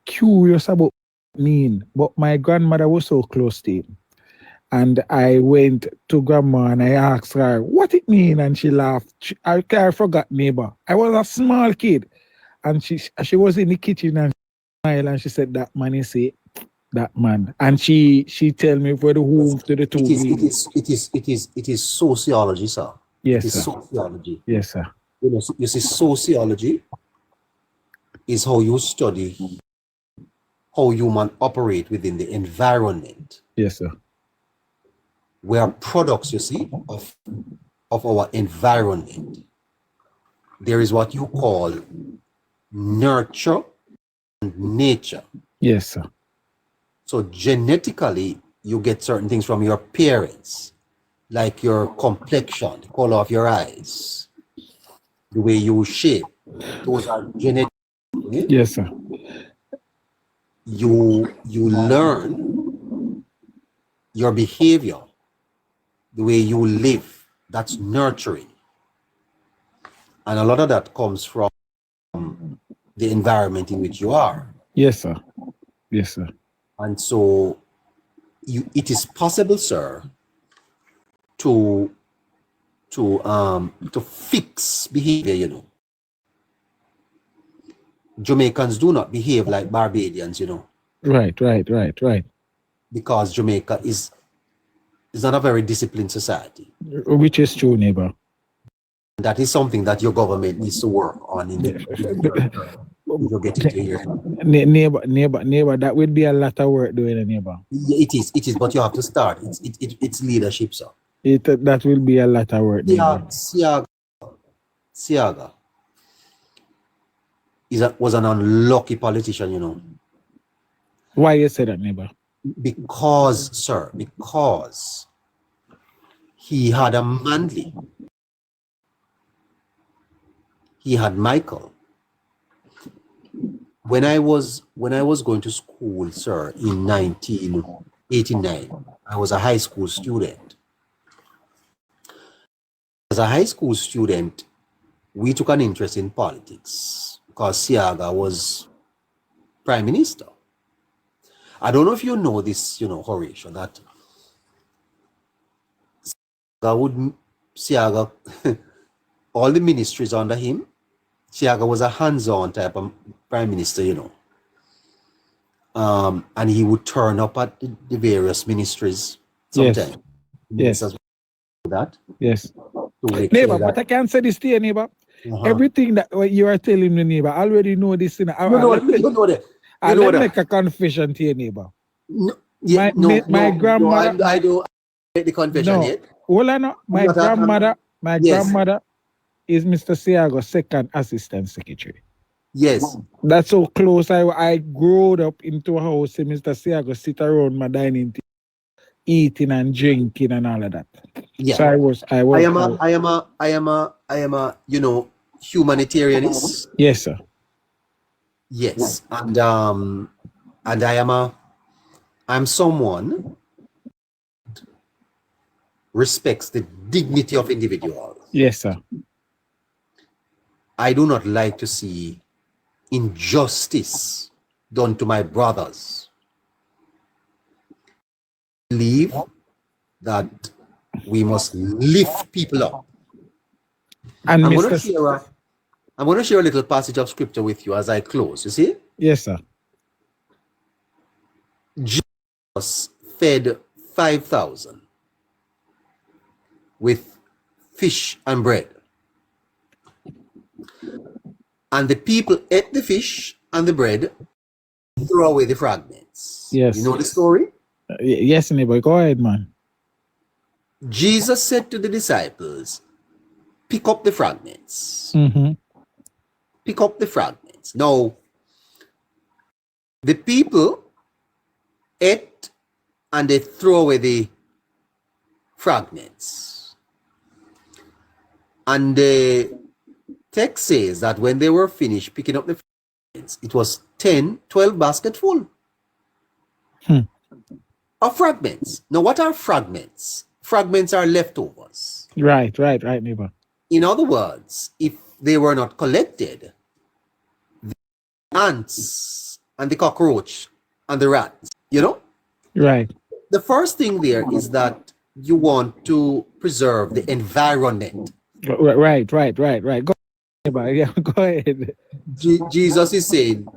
curious about what it mean, but my grandmother was so close to him. And I went to grandma and I asked her what it mean, and she laughed. I forgot, neighbor. I was a small kid, and she was in the kitchen and she smiled and she said, "That man is it, that man." And she tell me for the womb to the tomb. It is sociology, sir. Yes, it is sir. sociology. Yes, sir. You see, sociology is how you study how humans operate within the environment. Yes, sir. We are products, you see, of our environment. There is what you call nurture and nature. Yes, sir. So genetically, you get certain things from your parents, like your complexion, the color of your eyes, the way you shape. Those are genetic. Yes, sir. You learn your behavior, the way you live. That's nurturing. And a lot of that comes from the environment in which you are. Yes, sir. Yes, sir. And so it is possible, sir, to fix behavior, you know. Jamaicans do not behave like Barbadians, you know. Right. Because Jamaica is not a very disciplined society. Which is true, neighbor. That is something that your government needs to work on in the you get into here. Neighbor, that would be a lot of work doing, neighbor. Yeah, it is, but you have to start. It's leadership, sir. That will be a lot of work. Seaga was an unlucky politician, you know. Why you say that, neighbor? Because, sir, he had a Manley. He had Michael. When I was going to school, sir, in 1989, I was a high school student. As a high school student, we took an interest in politics because Seaga was prime minister. I don't know if you know this, you know, Horatio, that Seaga, all the ministries under him, Seaga was a hands-on type of prime minister, you know. And he would turn up at the various ministries sometimes. Yes. That. Yes. Neighbor, but I can't say this to you, neighbor. Everything that you are telling me, neighbor, I already know this. You know that. I'll make a confession to you, neighbor. My grandmother. I don't make the confession yet. Hold on. My grandmother is Mr. Seaga's second assistant secretary. Yes. That's so close. I grew up into a house and Mr. Seaga sit around my dining table, eating and drinking and all of that. Yeah. So I am a you know, humanitarianist. Yes, sir. Yes. And I'm someone respects the dignity of individuals. Yes, sir. I do not like to see injustice done to my brothers. I believe that we must lift people up. And I'm going to share a little passage of scripture with you as I close. You see? Yes, sir. Jesus fed 5,000 with fish and bread. And the people ate the fish and the bread, threw away the fragments. Yes. You know the story? Yes, neighbor. Go ahead, man. Jesus said to the disciples, pick up the fragments. Mm-hmm. Pick up the fragments. Now, the people ate and they threw away the fragments. And the text says that when they were finished picking up the fragments, it was 12 baskets full of fragments. Now, what are fragments? Fragments are leftovers. Right, neighbor. In other words, if they were not collected, the ants and the cockroach and the rats, Right. The first thing there is that you want to preserve the environment. Right. Go, neighbor. Yeah, go ahead. Jesus is saying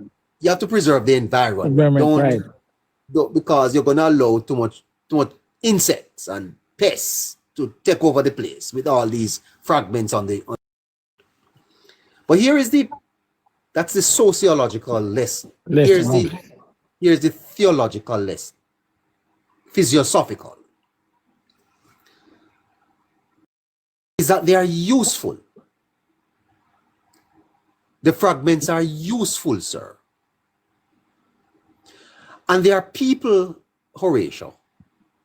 you have to preserve the environment. Right. Don't, because you're going to allow too much insects and pests to take over the place with all these fragments on the. But that's the sociological lesson. Here's the theological lesson, physiosophical. Is that they are useful. The fragments are useful, sir. And there are people, Horatio,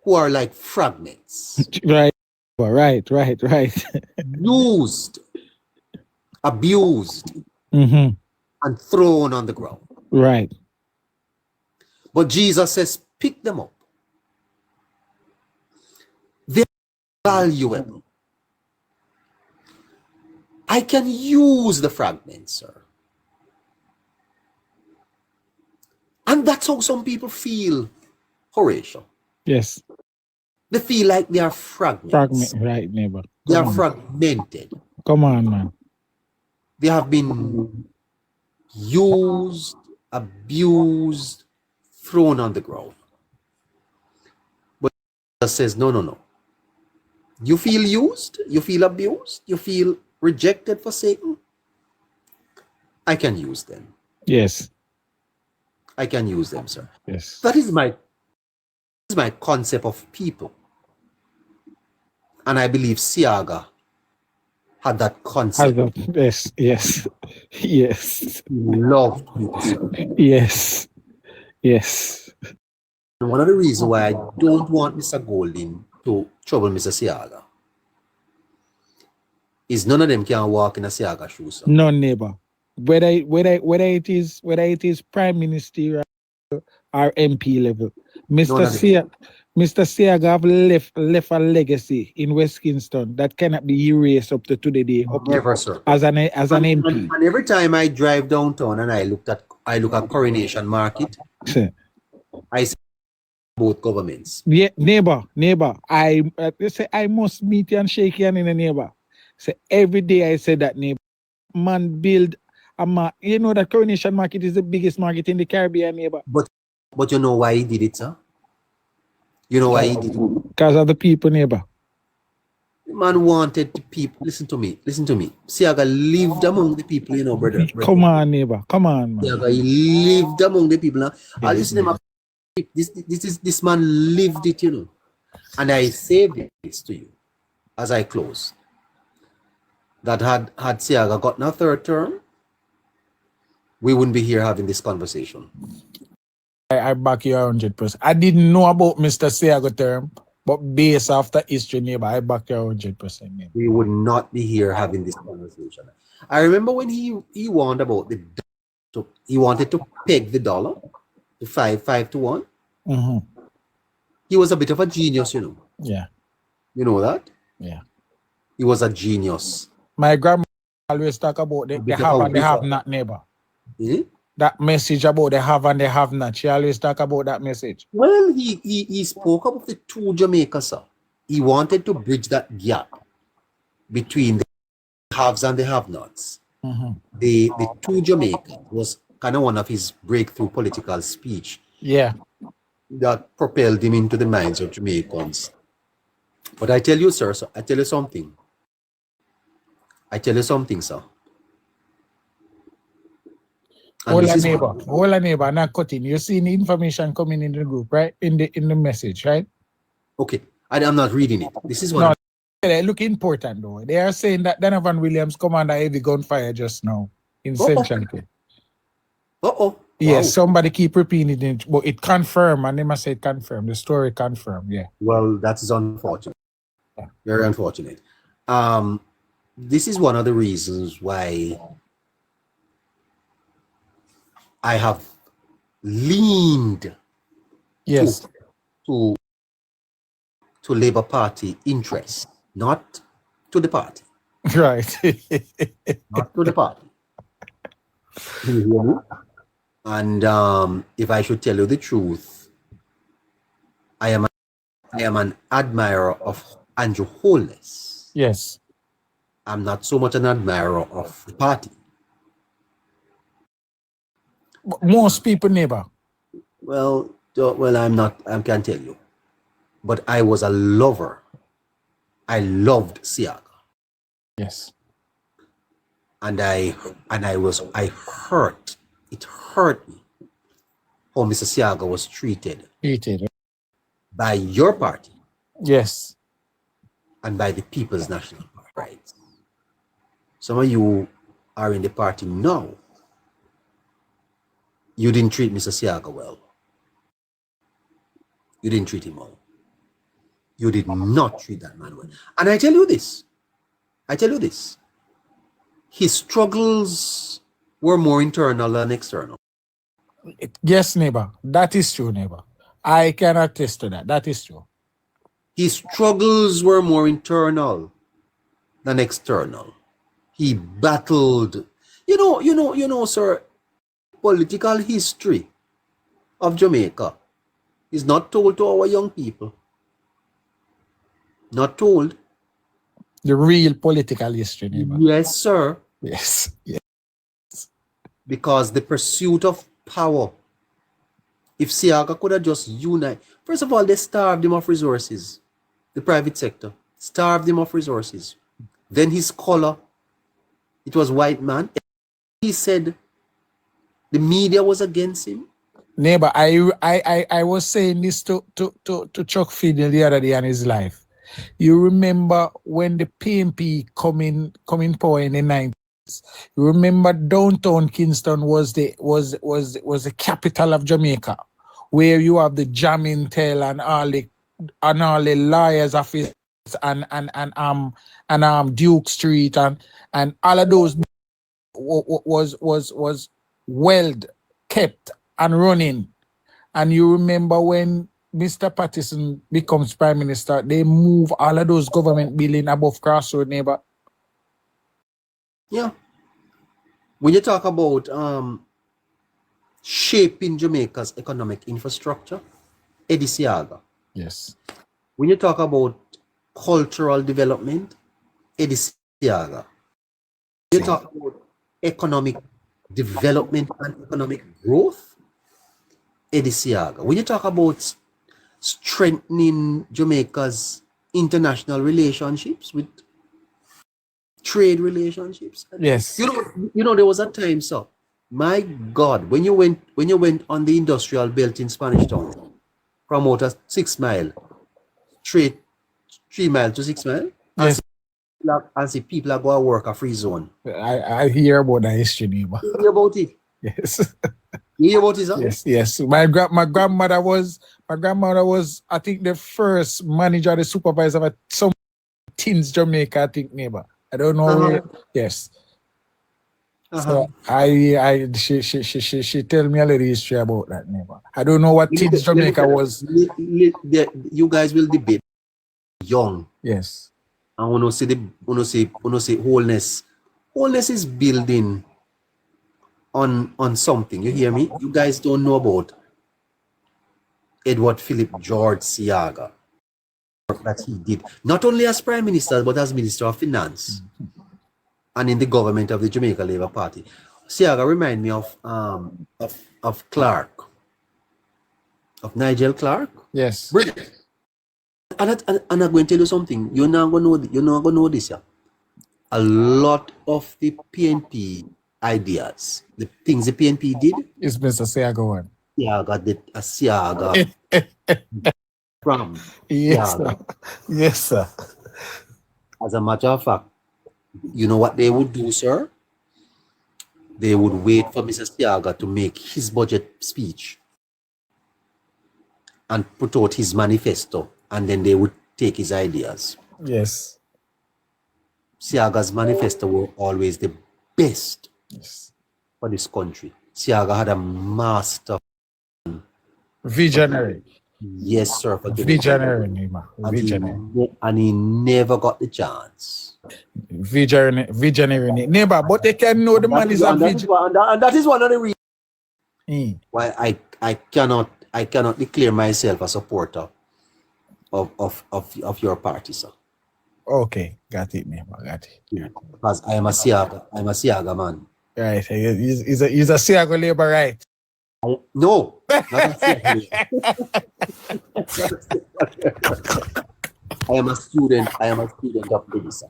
who are like fragments. Right. Used, abused, and thrown on the ground. Right. But Jesus says, pick them up. They're valuable. I can use the fragments, sir. And that's how some people feel, Horatio. Yes. They feel like they are fragments. Right, neighbor. They are fragmented. Come on, man. They have been used, abused, thrown on the ground. But Jesus says, no. You feel used? You feel abused? You feel rejected, forsaken? I can use them. Yes. I can use them, sir. Yes. That is my concept of people. And I believe Seaga had that concept. Yes. Loved people, sir. Yes. And one of the reasons why I don't want Mr. Golding to trouble Mr. Seaga is none of them can walk in a Seaga shoes, sir. No, neighbor. Whether it is prime minister or MP level, Mr. Seaga have left a legacy in West Kingston that cannot be erased up to today. Never, sir. As an MP. And every time I drive downtown and I look at Coronation Market, I see both governments. Yeah, neighbor. I say I must meet you and shake you in a neighbor. Say every day I say that, neighbor. Man build you know that Coronation Market is the biggest market in the Caribbean, neighbor. But you know why he did it, sir? You know why he did it? Because of the people, neighbor. The man wanted the people. Listen to me. Seaga lived among the people, brother. Come on, neighbor. Come on, man. Seaga, he lived among the people. Now, I listen to him. This man lived it, And I say this to you as I close. That had Seaga gotten a third term, we wouldn't be here having this conversation. I back you 100%. I didn't know about Mr. Seaga term, but based after history, neighbor, I back you 100%. Neighbor. We would not be here having this conversation. I remember when he warned about he wanted to peg the dollar to 5 to 1. Mm-hmm. He was a bit of a genius, Yeah. You know that? Yeah. He was a genius. My grandma always talk about the have and the have not, neighbor. Hmm? That message about the have and the have not. She always talk about that message. Well, he spoke about the two Jamaica, sir. He wanted to bridge that gap between the haves and the have-nots. Mm-hmm. The two Jamaica was kind of one of his breakthrough political speech. Yeah. That propelled him into the minds of Jamaicans. But I tell you, sir, I tell you something. Sir. Hold a neighbor, not cutting. You see the information coming in the group, right? In the message, right? Okay. I'm not reading it. This is what. No, they look important though. They are saying that Donovan Williams command a heavy gunfire just now in Central Cape. Wow. Yes, somebody keep repeating it, but it confirmed, and they must say it confirmed. The story confirmed, yeah. Well, that is unfortunate. Very unfortunate. This is one of the reasons why I have leaned Yes. to Labour Party interests, not to the party. Right. Not to the party. You hear me? And if I should tell you the truth, I am an admirer of Andrew Holness. Yes. I'm not so much an admirer of the party. Most people never. Well, I'm not. I can't tell you, but I was a lover. I loved Seaga. Yes. And I hurt. It hurt me how Mr. Seaga was treated by your party. Yes. And by the People's National Party. Right. Some of you are in the party now. You didn't treat Mr. Seaga well. You didn't treat him well. You did not treat that man well. And I tell you this. His struggles were more internal than external. Yes, neighbor. That is true, neighbor. I can attest to that. That is true. His struggles were more internal than external. He battled. You know, sir, political history of Jamaica is not told to our young people. Not told. The real political history, neighbor. Yes, sir. Yes. Yes. Because the pursuit of power, if Seaga could have just unite, first of all, they starved him of resources. The private sector starved him of resources. Then his color, it was white man. He said the media was against him. Neighbor, I was saying this to Chuck Fidel the other day in his life. You remember when the PNP coming power in the 90s? You remember downtown Kingston was the capital of Jamaica, where you have the jamming tell and all the lawyers office and Duke Street and all of those was well kept and running. And you remember when Mr. Patterson becomes Prime Minister, they move all of those government buildings above Crossroad, neighbor. Yeah. When you talk about shaping Jamaica's economic infrastructure, Eddie Seaga. Yes. When you talk about cultural development, Eddie Seaga. When you talk about economic development and economic growth, Eddie Seaga. When you talk about strengthening Jamaica's international relationships with trade relationships. Yes. You know there was a time, sir. My God, when you went on the industrial belt in Spanish Town, from out a 6 mile, straight 3 mile to 6 mile, Yes. and see people are going to work a free zone. I hear about that history, neighbor. You hear about it? Yes. You hear about it, sir? Yes. My grandmother was, I think, the first manager, the supervisor of some Teens Jamaica, I think, neighbor. I don't know. Where, yes. So she tell me a little history about that, neighbor. I don't know what Teens Jamaica was. You guys will debate young. Yes. And when you say Holness. Holness is building on something. You hear me? You guys don't know about Edward Philip George Seaga that he did, not only as Prime Minister, but as Minister of Finance and in the government of the Jamaica Labour Party. Seaga remind me of Clark, of Nigel Clark. Yes. Brilliant. And I'm going to tell you something. You're not going to know this. Yeah? A lot of the PNP ideas, the things the PNP did, It's Mr. Seaga one. Seaga did a Seaga. from Yes, Seaga. sir. Yes, sir. As a matter of fact, you know what they would do, sir? They would wait for Mr. Seaga to make his budget speech and put out his manifesto, and then they would take his ideas. Yes. Seaga's manifesto were always the best Yes. for this country. Seaga had a master. Visionary. Yes, sir. For Visionary, neighbor. Visionary. And he never got the chance. Visionary. Neighbor, but they can know the man is a visionary. And that is one of the reasons why I cannot declare myself a supporter of your party, sir. Okay, got it, neighbor. Got it. Because I am a Seaga man. Right. He's a Seaga Labour, right? No, not a Seaga. I am a student of this.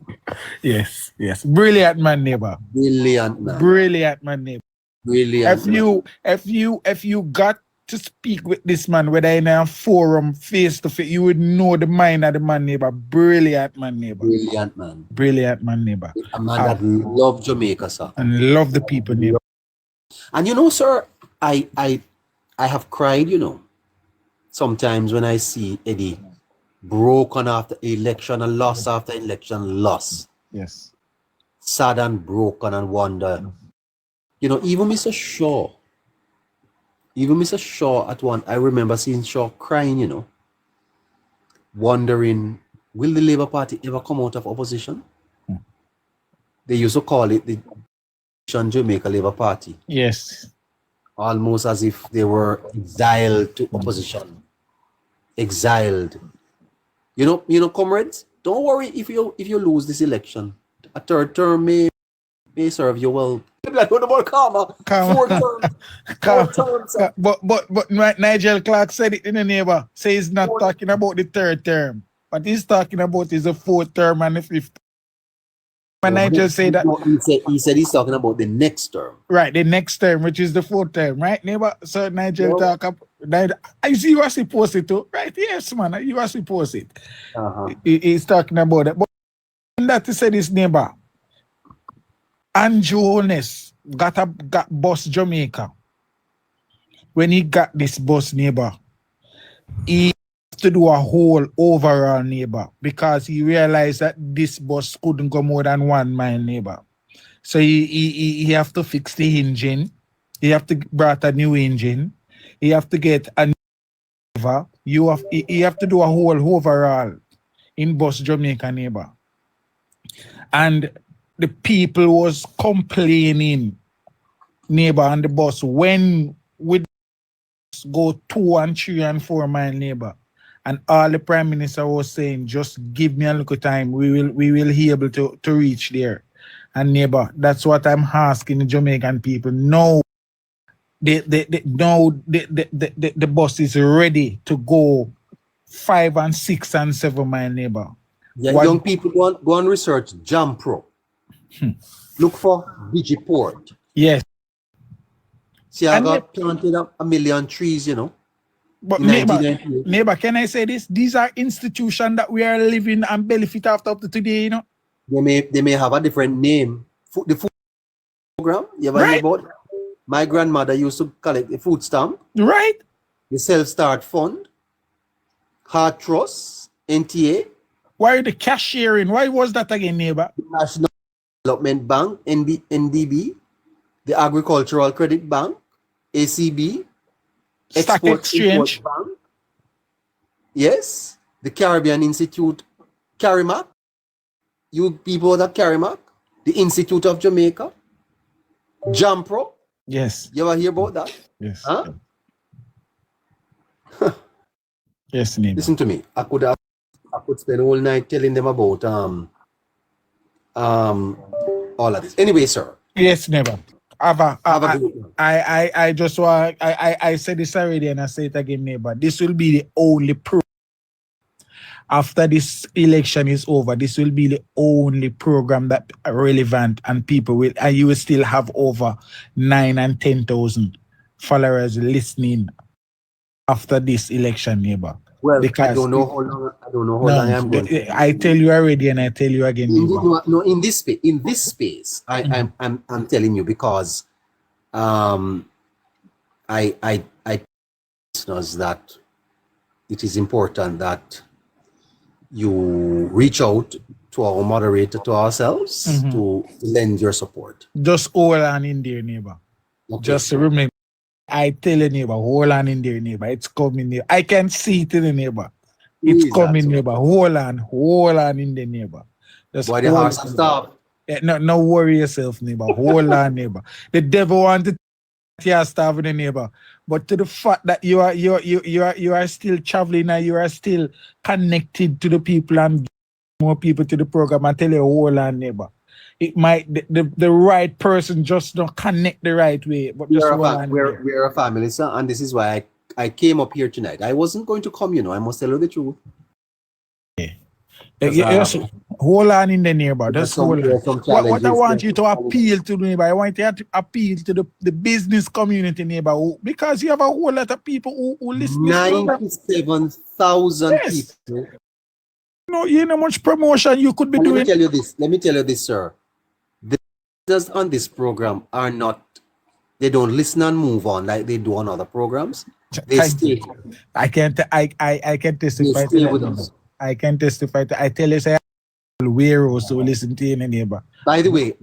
Yes. Brilliant man, neighbor. Brilliant man, neighbor. Brilliant. If you got to speak with this man, whether in a forum, face to face, you would know the mind of the man, neighbor. Brilliant man, neighbor. Brilliant man, neighbor. A man that love Jamaica, sir. And love the people, neighbor. And you know, sir, I have cried, you know, sometimes when I see Eddie broken after election and loss after election, loss. Yes. Sad and broken and wonder. You know, even Mr. Shaw at one, I remember seeing Shaw crying, you know, wondering, will the Labour Party ever come out of opposition? They used to call it the Jamaica Labour Party. Yes. Almost as if they were exiled to opposition. Exiled. You know, comrades, don't worry if you lose this election. A third term may serve you well. Like what about karma? 4 terms. But Nigel Clark said it in the neighbor. Say he's not talking about the third term. What he's talking about is the 4th term and the 5th. And Nigel said that. No, he said he's talking about the next term. Right, the next term, which is the 4th term, right, neighbor? So Nigel talk up. I see you are supposed to too. Right, yes, man. You are supposed it. He's talking about it. But that to say this, neighbor. Andrew Holness got boss Jamaica. When he got this boss, neighbor, he has to do a whole overall, neighbor, because he realized that this bus couldn't go more than 1 mile, neighbor. So he have to fix the engine. He have to brought a new engine. He have to get a new driver. He have to do a whole overall in bus Jamaica, neighbor. And the people was complaining, neighbor, on the bus when we go 2 and 3 and 4 mile, neighbor. And all the Prime Minister was saying, just give me a little time. We will be able to reach there. And neighbor, that's what I'm asking the Jamaican people. No, the bus is ready to go 5 and 6 and 7 mile, neighbor. Yeah, young people go and research Jampro. Look for Digiport. Yes. See, I got planted up 1 million trees, you know. But neighbor, can I say this? These are institutions that we are living and benefit after up to today, you know. They may have a different name. The food program, you ever hear about? My grandmother used to collect the food stamp. Right. The Self-Start Fund, Heart Trust, NTA. Why the cash sharing? Why was that again, neighbor? The National Development Bank, NDB, the Agricultural Credit Bank, ACB, Stock Exchange Bank. Yes, the Caribbean Institute, CARIMAC. You people that CARIMAC, the Institute of Jamaica, Jampro. Yes. You ever hear about that? Yes. Huh? Yes, neighbor. Listen to me. I could spend all night telling them about all of this. Anyway, sir. Yes, neighbor. I just want I said this already and I say it again, neighbor. This will be the only program after this election is over. This will be the only program that are relevant and people will, and you will still have over 9 and 10,000 followers listening after this election, neighbor. Well, I because don't know how long. I don't know how long I'm going. I tell you already, and I tell you again. No, in this space, I'm telling you because, I listeners that it is important that you reach out to our moderator, to ourselves, to lend your support. Just hold on in there, neighbor. Okay. Just remember, I tell you, neighbor, hold on in there, neighbor. It's coming, neighbor. I can see it in the neighbor. It's coming, neighbor. Hold on in the neighbor. Just boy, the horse stop. No worry yourself, neighbor. Hold on, neighbor. The devil wanted to starve in the neighbor, but to the fact that you are still traveling and you are still connected to the people and more people to the program, I tell you, hold on, neighbor. It might the right person just not connect the right way, but just we're a family, sir, and this is why I came up here tonight. I wasn't going to come, I must tell you the truth. Yes, hold on in the neighbor. Just hold on. What I want you to appeal to the neighbor, I want you to appeal to the business community neighbor, because you have a whole lot of people who listen. 97,000 people. No, you know much promotion you could be doing. Let me tell you this, sir. The listeners on this program are not. They don't listen and move on like they do on other programs. They stay. I can testify to that. I can testify to. I tell you, say, we're also listen to your neighbor. By the way,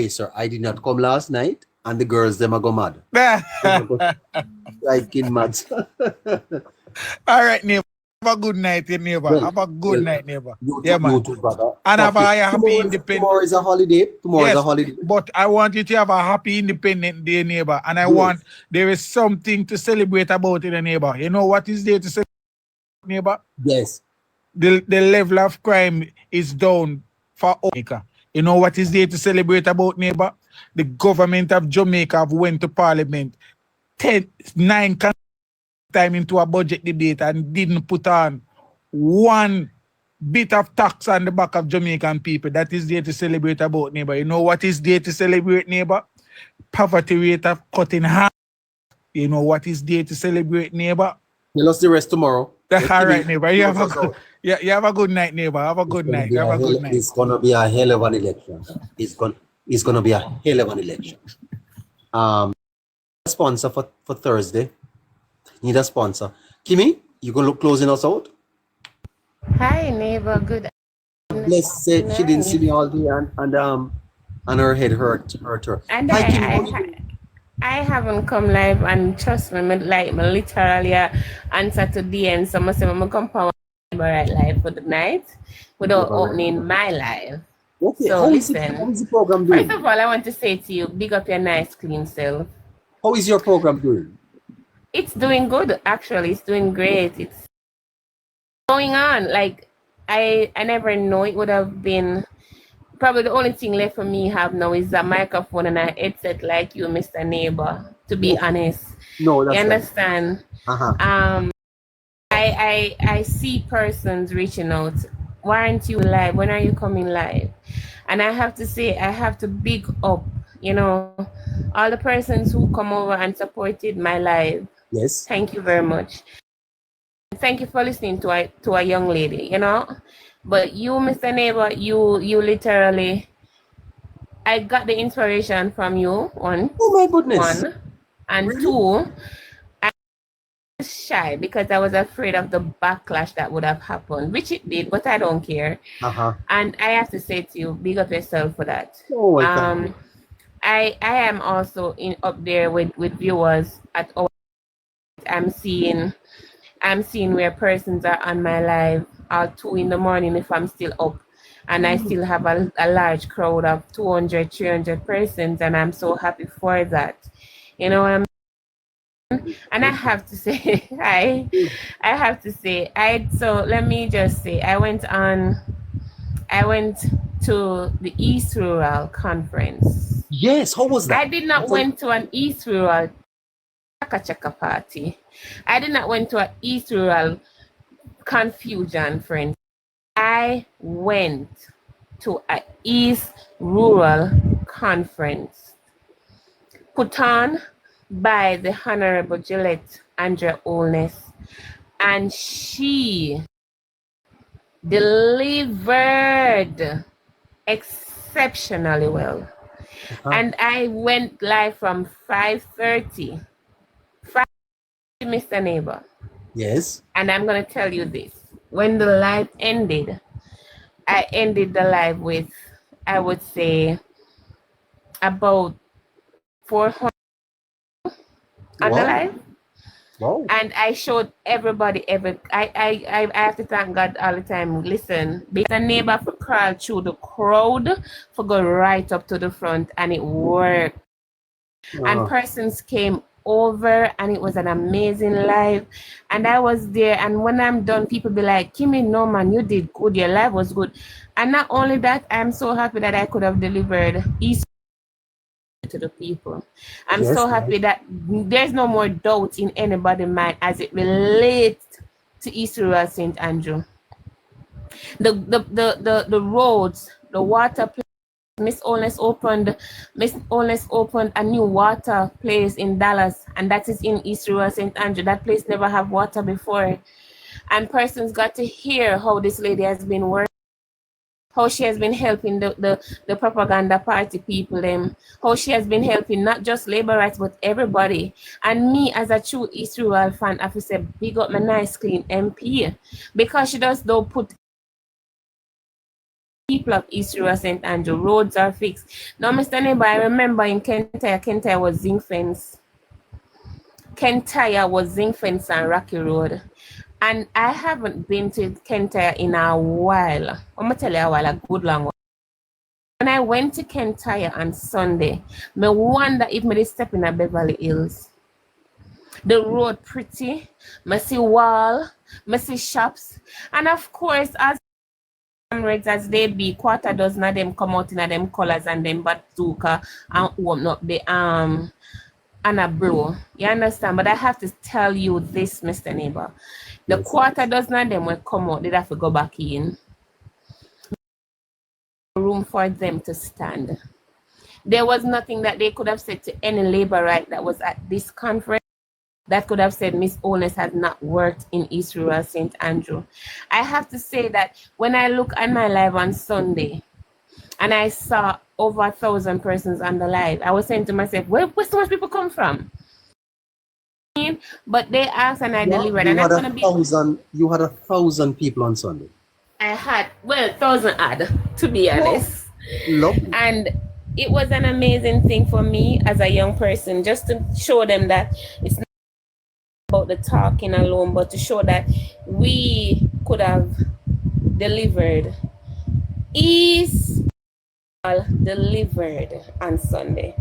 sir, I did not come last night, and the girls them are go mad. Like in mad. All right, neighbor. Have a good night, neighbor. Well, have a good night, neighbor. Yeah, man. Too, and have a happy independent. Tomorrow is a holiday. Is a holiday. But I want you to have a happy independent day, neighbor. And I want there is something to celebrate about it, neighbor. You know what is there to celebrate, neighbor? Yes. The level of crime is down for Jamaica. You know what is there to celebrate about, neighbor? The government of Jamaica have went to parliament 9 time into a budget debate and didn't put on one bit of tax on the back of Jamaican people. That is there to celebrate about, neighbor. You know what is there to celebrate, neighbor? Poverty rate of cut in half. You know what is there to celebrate, neighbor? Tell us the rest tomorrow. That's all right, neighbor. You have a good night, neighbor. Have a good night. Have a good night. It's gonna be a hell of an election. It's gonna be a hell of an election. Sponsor for Thursday. Need a sponsor. Kimmy, you gonna look closing us out? Hi, neighbor. Good. Let's say she didn't see me all day and her head hurt her. And I haven't come live, and trust me, me literally answer to DM. So I say I'm come power right live for the night without opening my live. Okay. So listen. How is the program doing? First of all, I want to say to you, big up your nice, clean self. How is your program doing? It's doing good, actually. It's doing great. It's going on. Like, I never know it would have been. Probably the only thing left for me have now is a microphone and a headset like you, Mr. Neighbor, to be honest. No, that's you understand? Uh-huh. I see persons reaching out. Why aren't you live? When are you coming live? And I have to say, I have to big up, all the persons who come over and supported my live. Yes. Thank you very much. Thank you for listening to a young lady, But you, Mr. Neighbor, you literally, I got the inspiration from you, one. Oh my goodness. One. And really? Two, I was shy because I was afraid of the backlash that would have happened, which it did, but I don't care. Uh-huh. And I have to say to you, big up yourself for that. Oh, I am also up there with viewers at our. I'm seeing where persons are on my live at 2 a.m. if I'm still up, and I still have a large crowd of 200, 300 persons, and I'm so happy for that. And I have to say, let me just say, I went to the East Rural Conference. Yes, how was that? I did not went to an East Rural Chaka party. I did not went to an East Rural confusion, friends. I went to an East Rural conference put on by the Honorable Gillette Andrea Holness. and she delivered exceptionally well. And I went live from 5:30. Mr. Neighbor. Yes. And I'm going to tell you this. When the live ended, I ended the live with, I would say, about 400 on the live. Wow. And I showed everybody, I have to thank God all the time. Listen, because a neighbor for crawl through the crowd for go right up to the front, and it worked. And persons came over, and it was an amazing live. And I was there, and when I'm done, people be like, Kimmy, no man, you did good, your live was good. And not only that, I'm so happy that I could have delivered East to the people. I'm so happy that there's no more doubt in anybody's mind as it relates to East Rural St. Andrew. The roads, the water place. Miss Holness opened a new water place in Dallas, and that is in East Rural St. Andrew. That place never have water before. And persons got to hear how this lady has been working, how she has been helping the propaganda party people, how she has been helping not just labor rights, but everybody. And me, as a true East Rural fan, I have to say, big up my nice, clean MP, because she does though put people of East Rural St. Andrew. Roads are fixed. Now, Mr. Neighbor, I remember in Kentire was zinc fence. Kentire was zinc fence and Rocky Road. And I haven't been to Kentire in a while. I'm going to tell you a while, a good long while. When I went to Kentire on Sunday, I wonder if I step in a Beverly Hills. The road pretty, I see wall, I see shops. And of course, as they be, quarter dozen of them come out in them colors and them bazooka and open up the and a blow. You understand? But I have to tell you this, Mr. Neighbor. The quarter dozen of them will come out, they'd have to go back in. Room for them to stand. There was nothing that they could have said to any labor right that was at this conference that could have said Miss Holness has not worked in East Rural St. Andrew. I have to say that when I look at my live on Sunday and I saw over 1,000 persons on the live, I was saying to myself, where so much people come from? But they asked and I delivered. And You had 1,000 people on Sunday. I had, 1,000 odd, to be honest. Lovely. And it was an amazing thing for me as a young person, just to show them that it's not about the talking alone, but to show that we could have delivered. Delivered on Sunday.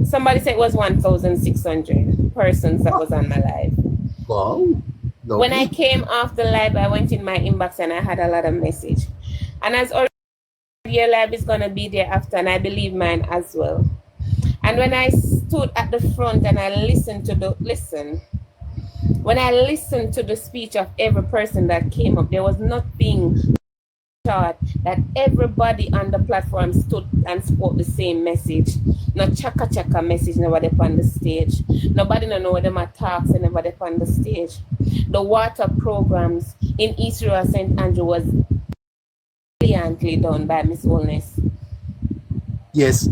Somebody said it was 1,600 persons that was on my live. Wow. Lovely. When I came off the live, I went in my inbox and I had a lot of message. And as already, your live is going to be there after, and I believe mine as well. And when I stood at the front and I listened to the speech of every person that came up, there was nothing short that everybody on the platform stood and spoke the same message. No chaka message, nobody on the stage. Nobody don't know what them talks and nobody on the stage. The water programs in East Rural St. Andrew was brilliantly done by Miss Holness. Yes.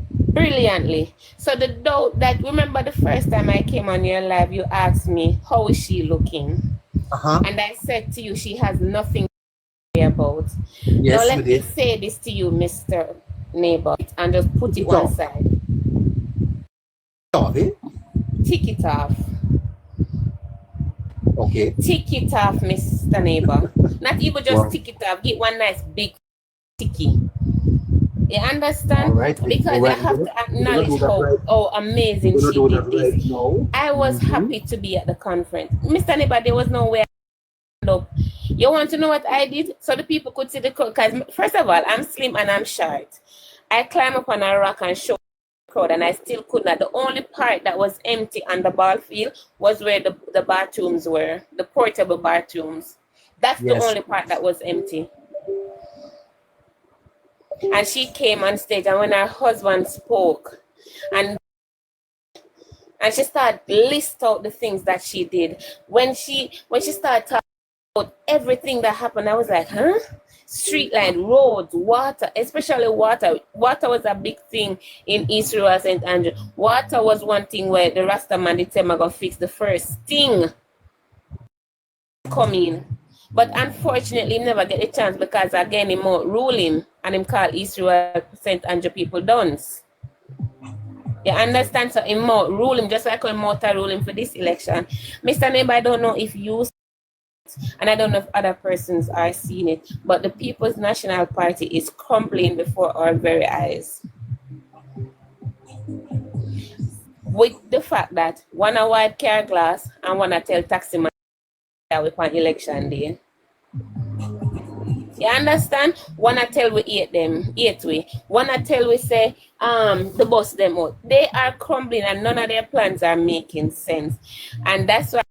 Brilliantly. So the doubt that, remember the first time I came on your live, you asked me, how is she looking? And I said to you, she has nothing to worry about. Yes, now let me say this to you, Mr. Neighbor, and just put it one side. Tick it off. Okay. Tick it off, Mr. Neighbor. Not even just tick it off. Get one nice big ticky. You understand? Right. Because I have to acknowledge how amazing she did this. I was happy to be at the conference. Mr. Neighbor, there was no way I up. You want to know what I did? So the people could see the crowd. Because first of all, I'm slim and I'm short. I climbed up on a rock and showed the crowd, and I still could not. The only part that was empty on the ball field was where the bathrooms were, the portable bathrooms. That's the only part that was empty. And she came on stage, and when her husband spoke, and And she started list out the things that she did. When she started talking about everything that happened, I was like, huh? Street line, roads, water, especially water. Water was a big thing in East Rural St. Andrew. Water was one thing where the Rasta man did tell me gonna fix the first thing coming. But unfortunately, never get a chance because again, him out ruling and him call East Rural St. Andrew people dons. You understand? So him out ruling just like him out ruling for this election. Mr. Neighbor, I don't know if you and I don't know if other persons are seeing it, but the People's National Party is crumbling before our very eyes. With the fact that one a white car glass and one a tell taxi man on election day. You understand? One a tell we eight way. One a tell we say the bus them out. They are crumbling and none of their plans are making sense. And that's why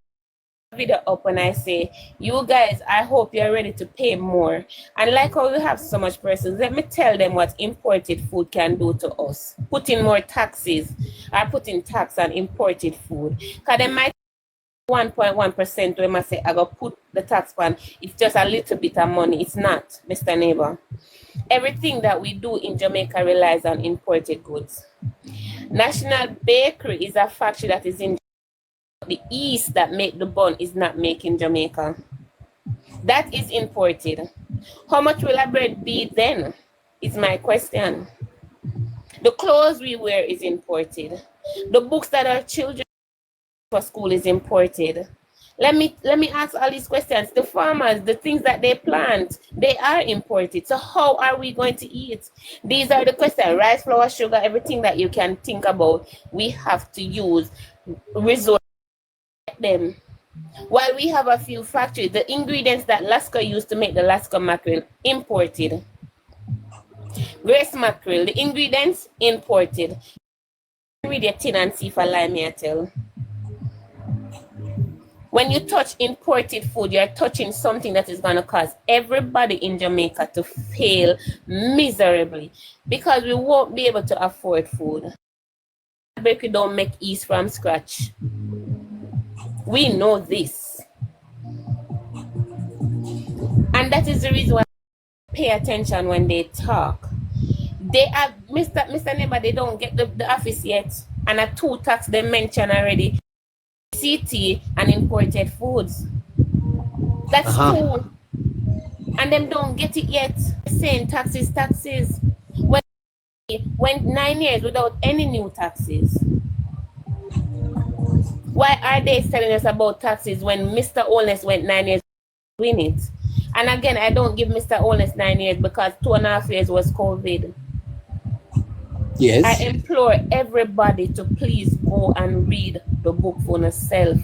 video up when I say, you guys, I hope you're ready to pay more. And like how we have so much persons, let me tell them what imported food can do to us. Putting more taxes or putting tax on imported food. Because they might 1.1% we must say I go put the tax on. It's just a little bit of money. It's not, Mr. Neighbor. Everything that we do in Jamaica relies on imported goods. National Bakery is a factory that is in the yeast that make the bun is not made in Jamaica. That is imported. How much will a bread be then? Is my question. The clothes we wear is imported. The books that our children for school is imported. Let me ask all these questions. The farmers, the things that they plant, they are imported. So how are we going to eat? These are the questions. Rice, flour, sugar, everything that you can think about, we have to use resources. Them. While we have a few factories, the ingredients that Lasco used to make the Lasco mackerel imported. Grace mackerel, the ingredients imported. Read your tin and see if I lie me I tell. When you touch imported food, you're touching something that is going to cause everybody in Jamaica to fail miserably because we won't be able to afford food. Bakery don't make yeast from scratch. We know this. And that is the reason why I pay attention when they talk. They are, Mr. Neighbor, they don't get the office yet. And a two tax they mentioned already. CT and imported foods. That's two. And them don't get it yet. Saying taxes. Went 9 years without any new taxes. Why are they telling us about taxes when Mr. Holness went 9 years doing it? And again, I don't give Mr. Holness 9 years because 2.5 years was COVID. Yes. I implore everybody to please go and read the book for yourself.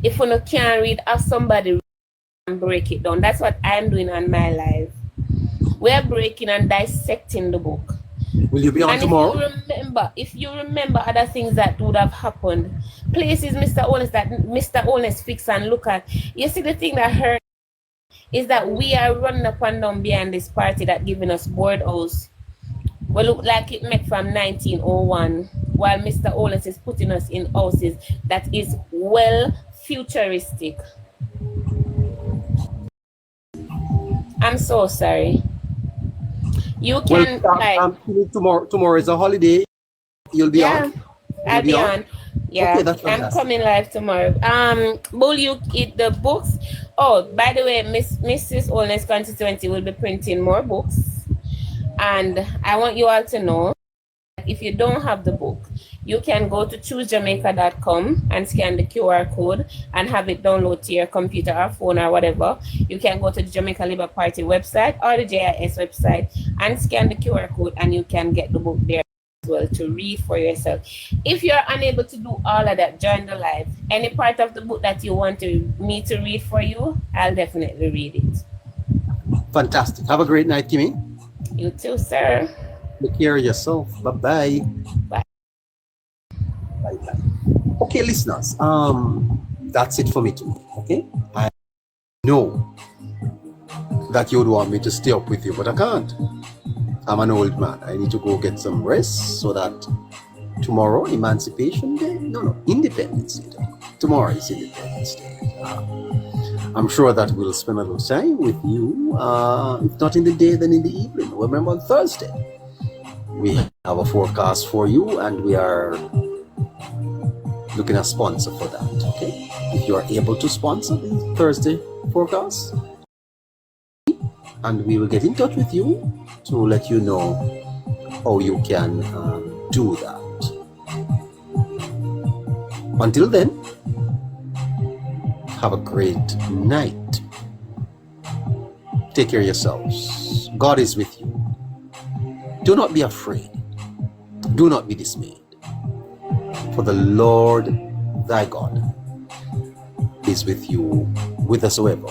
If you can't read, ask somebody read and break it down. That's what I'm doing on my life. We're breaking and dissecting the book. Will you be on and tomorrow? If you remember other things that would have happened, places Mr. Holness fix and look at. You see, the thing that hurt is that we are running up and down behind this party that giving us board house. We look like it met from 1901, while Mr. Holness is putting us in houses that is well futuristic. I'm so sorry. You can tomorrow is a holiday. You'll be on. I'll be on. Yeah, okay, that's I'm coming live tomorrow. Will you eat the books? Oh, by the way, Mrs. Holness constituency will be printing more books, and I want you all to know, if you don't have the book, you can go to choosejamaica.com and scan the QR code and have it download to your computer or phone or whatever. You can go to the Jamaica Labour Party website or the JIS website and scan the QR code, and you can get the book there as well to read for yourself. If you're unable to do all of that, join the live. Any part of the book that you want me to read for you, I'll definitely read it. Fantastic. Have a great night, Kimmy. You too, sir. Take care of yourself. Bye-bye. Bye. Bye-bye. Okay, listeners. That's it for me too. Okay? I know that you would want me to stay up with you, but I can't. I'm an old man. I need to go get some rest so that tomorrow, Emancipation Day? No, Independence Day. Tomorrow is Independence Day. I'm sure that we'll spend a little time with you, if not in the day, then in the evening. Remember, on Thursday, we have a forecast for you, and we are looking at a sponsor for that, okay? If you are able to sponsor the Thursday forecast, and we will get in touch with you to let you know how you can do that. Until then, have a great night. Take care of yourselves. God is with you. Do not be afraid. Do not be dismayed. For the Lord thy God is with you whithersoever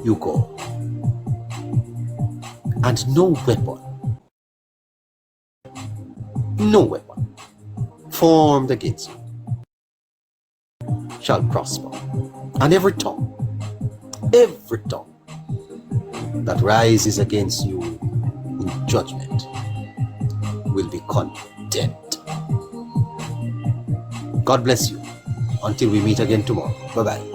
you go. And no weapon formed against you shall prosper. And every tongue that rises against you in judgment will be condemned. God bless you. Until we meet again tomorrow. Bye-bye.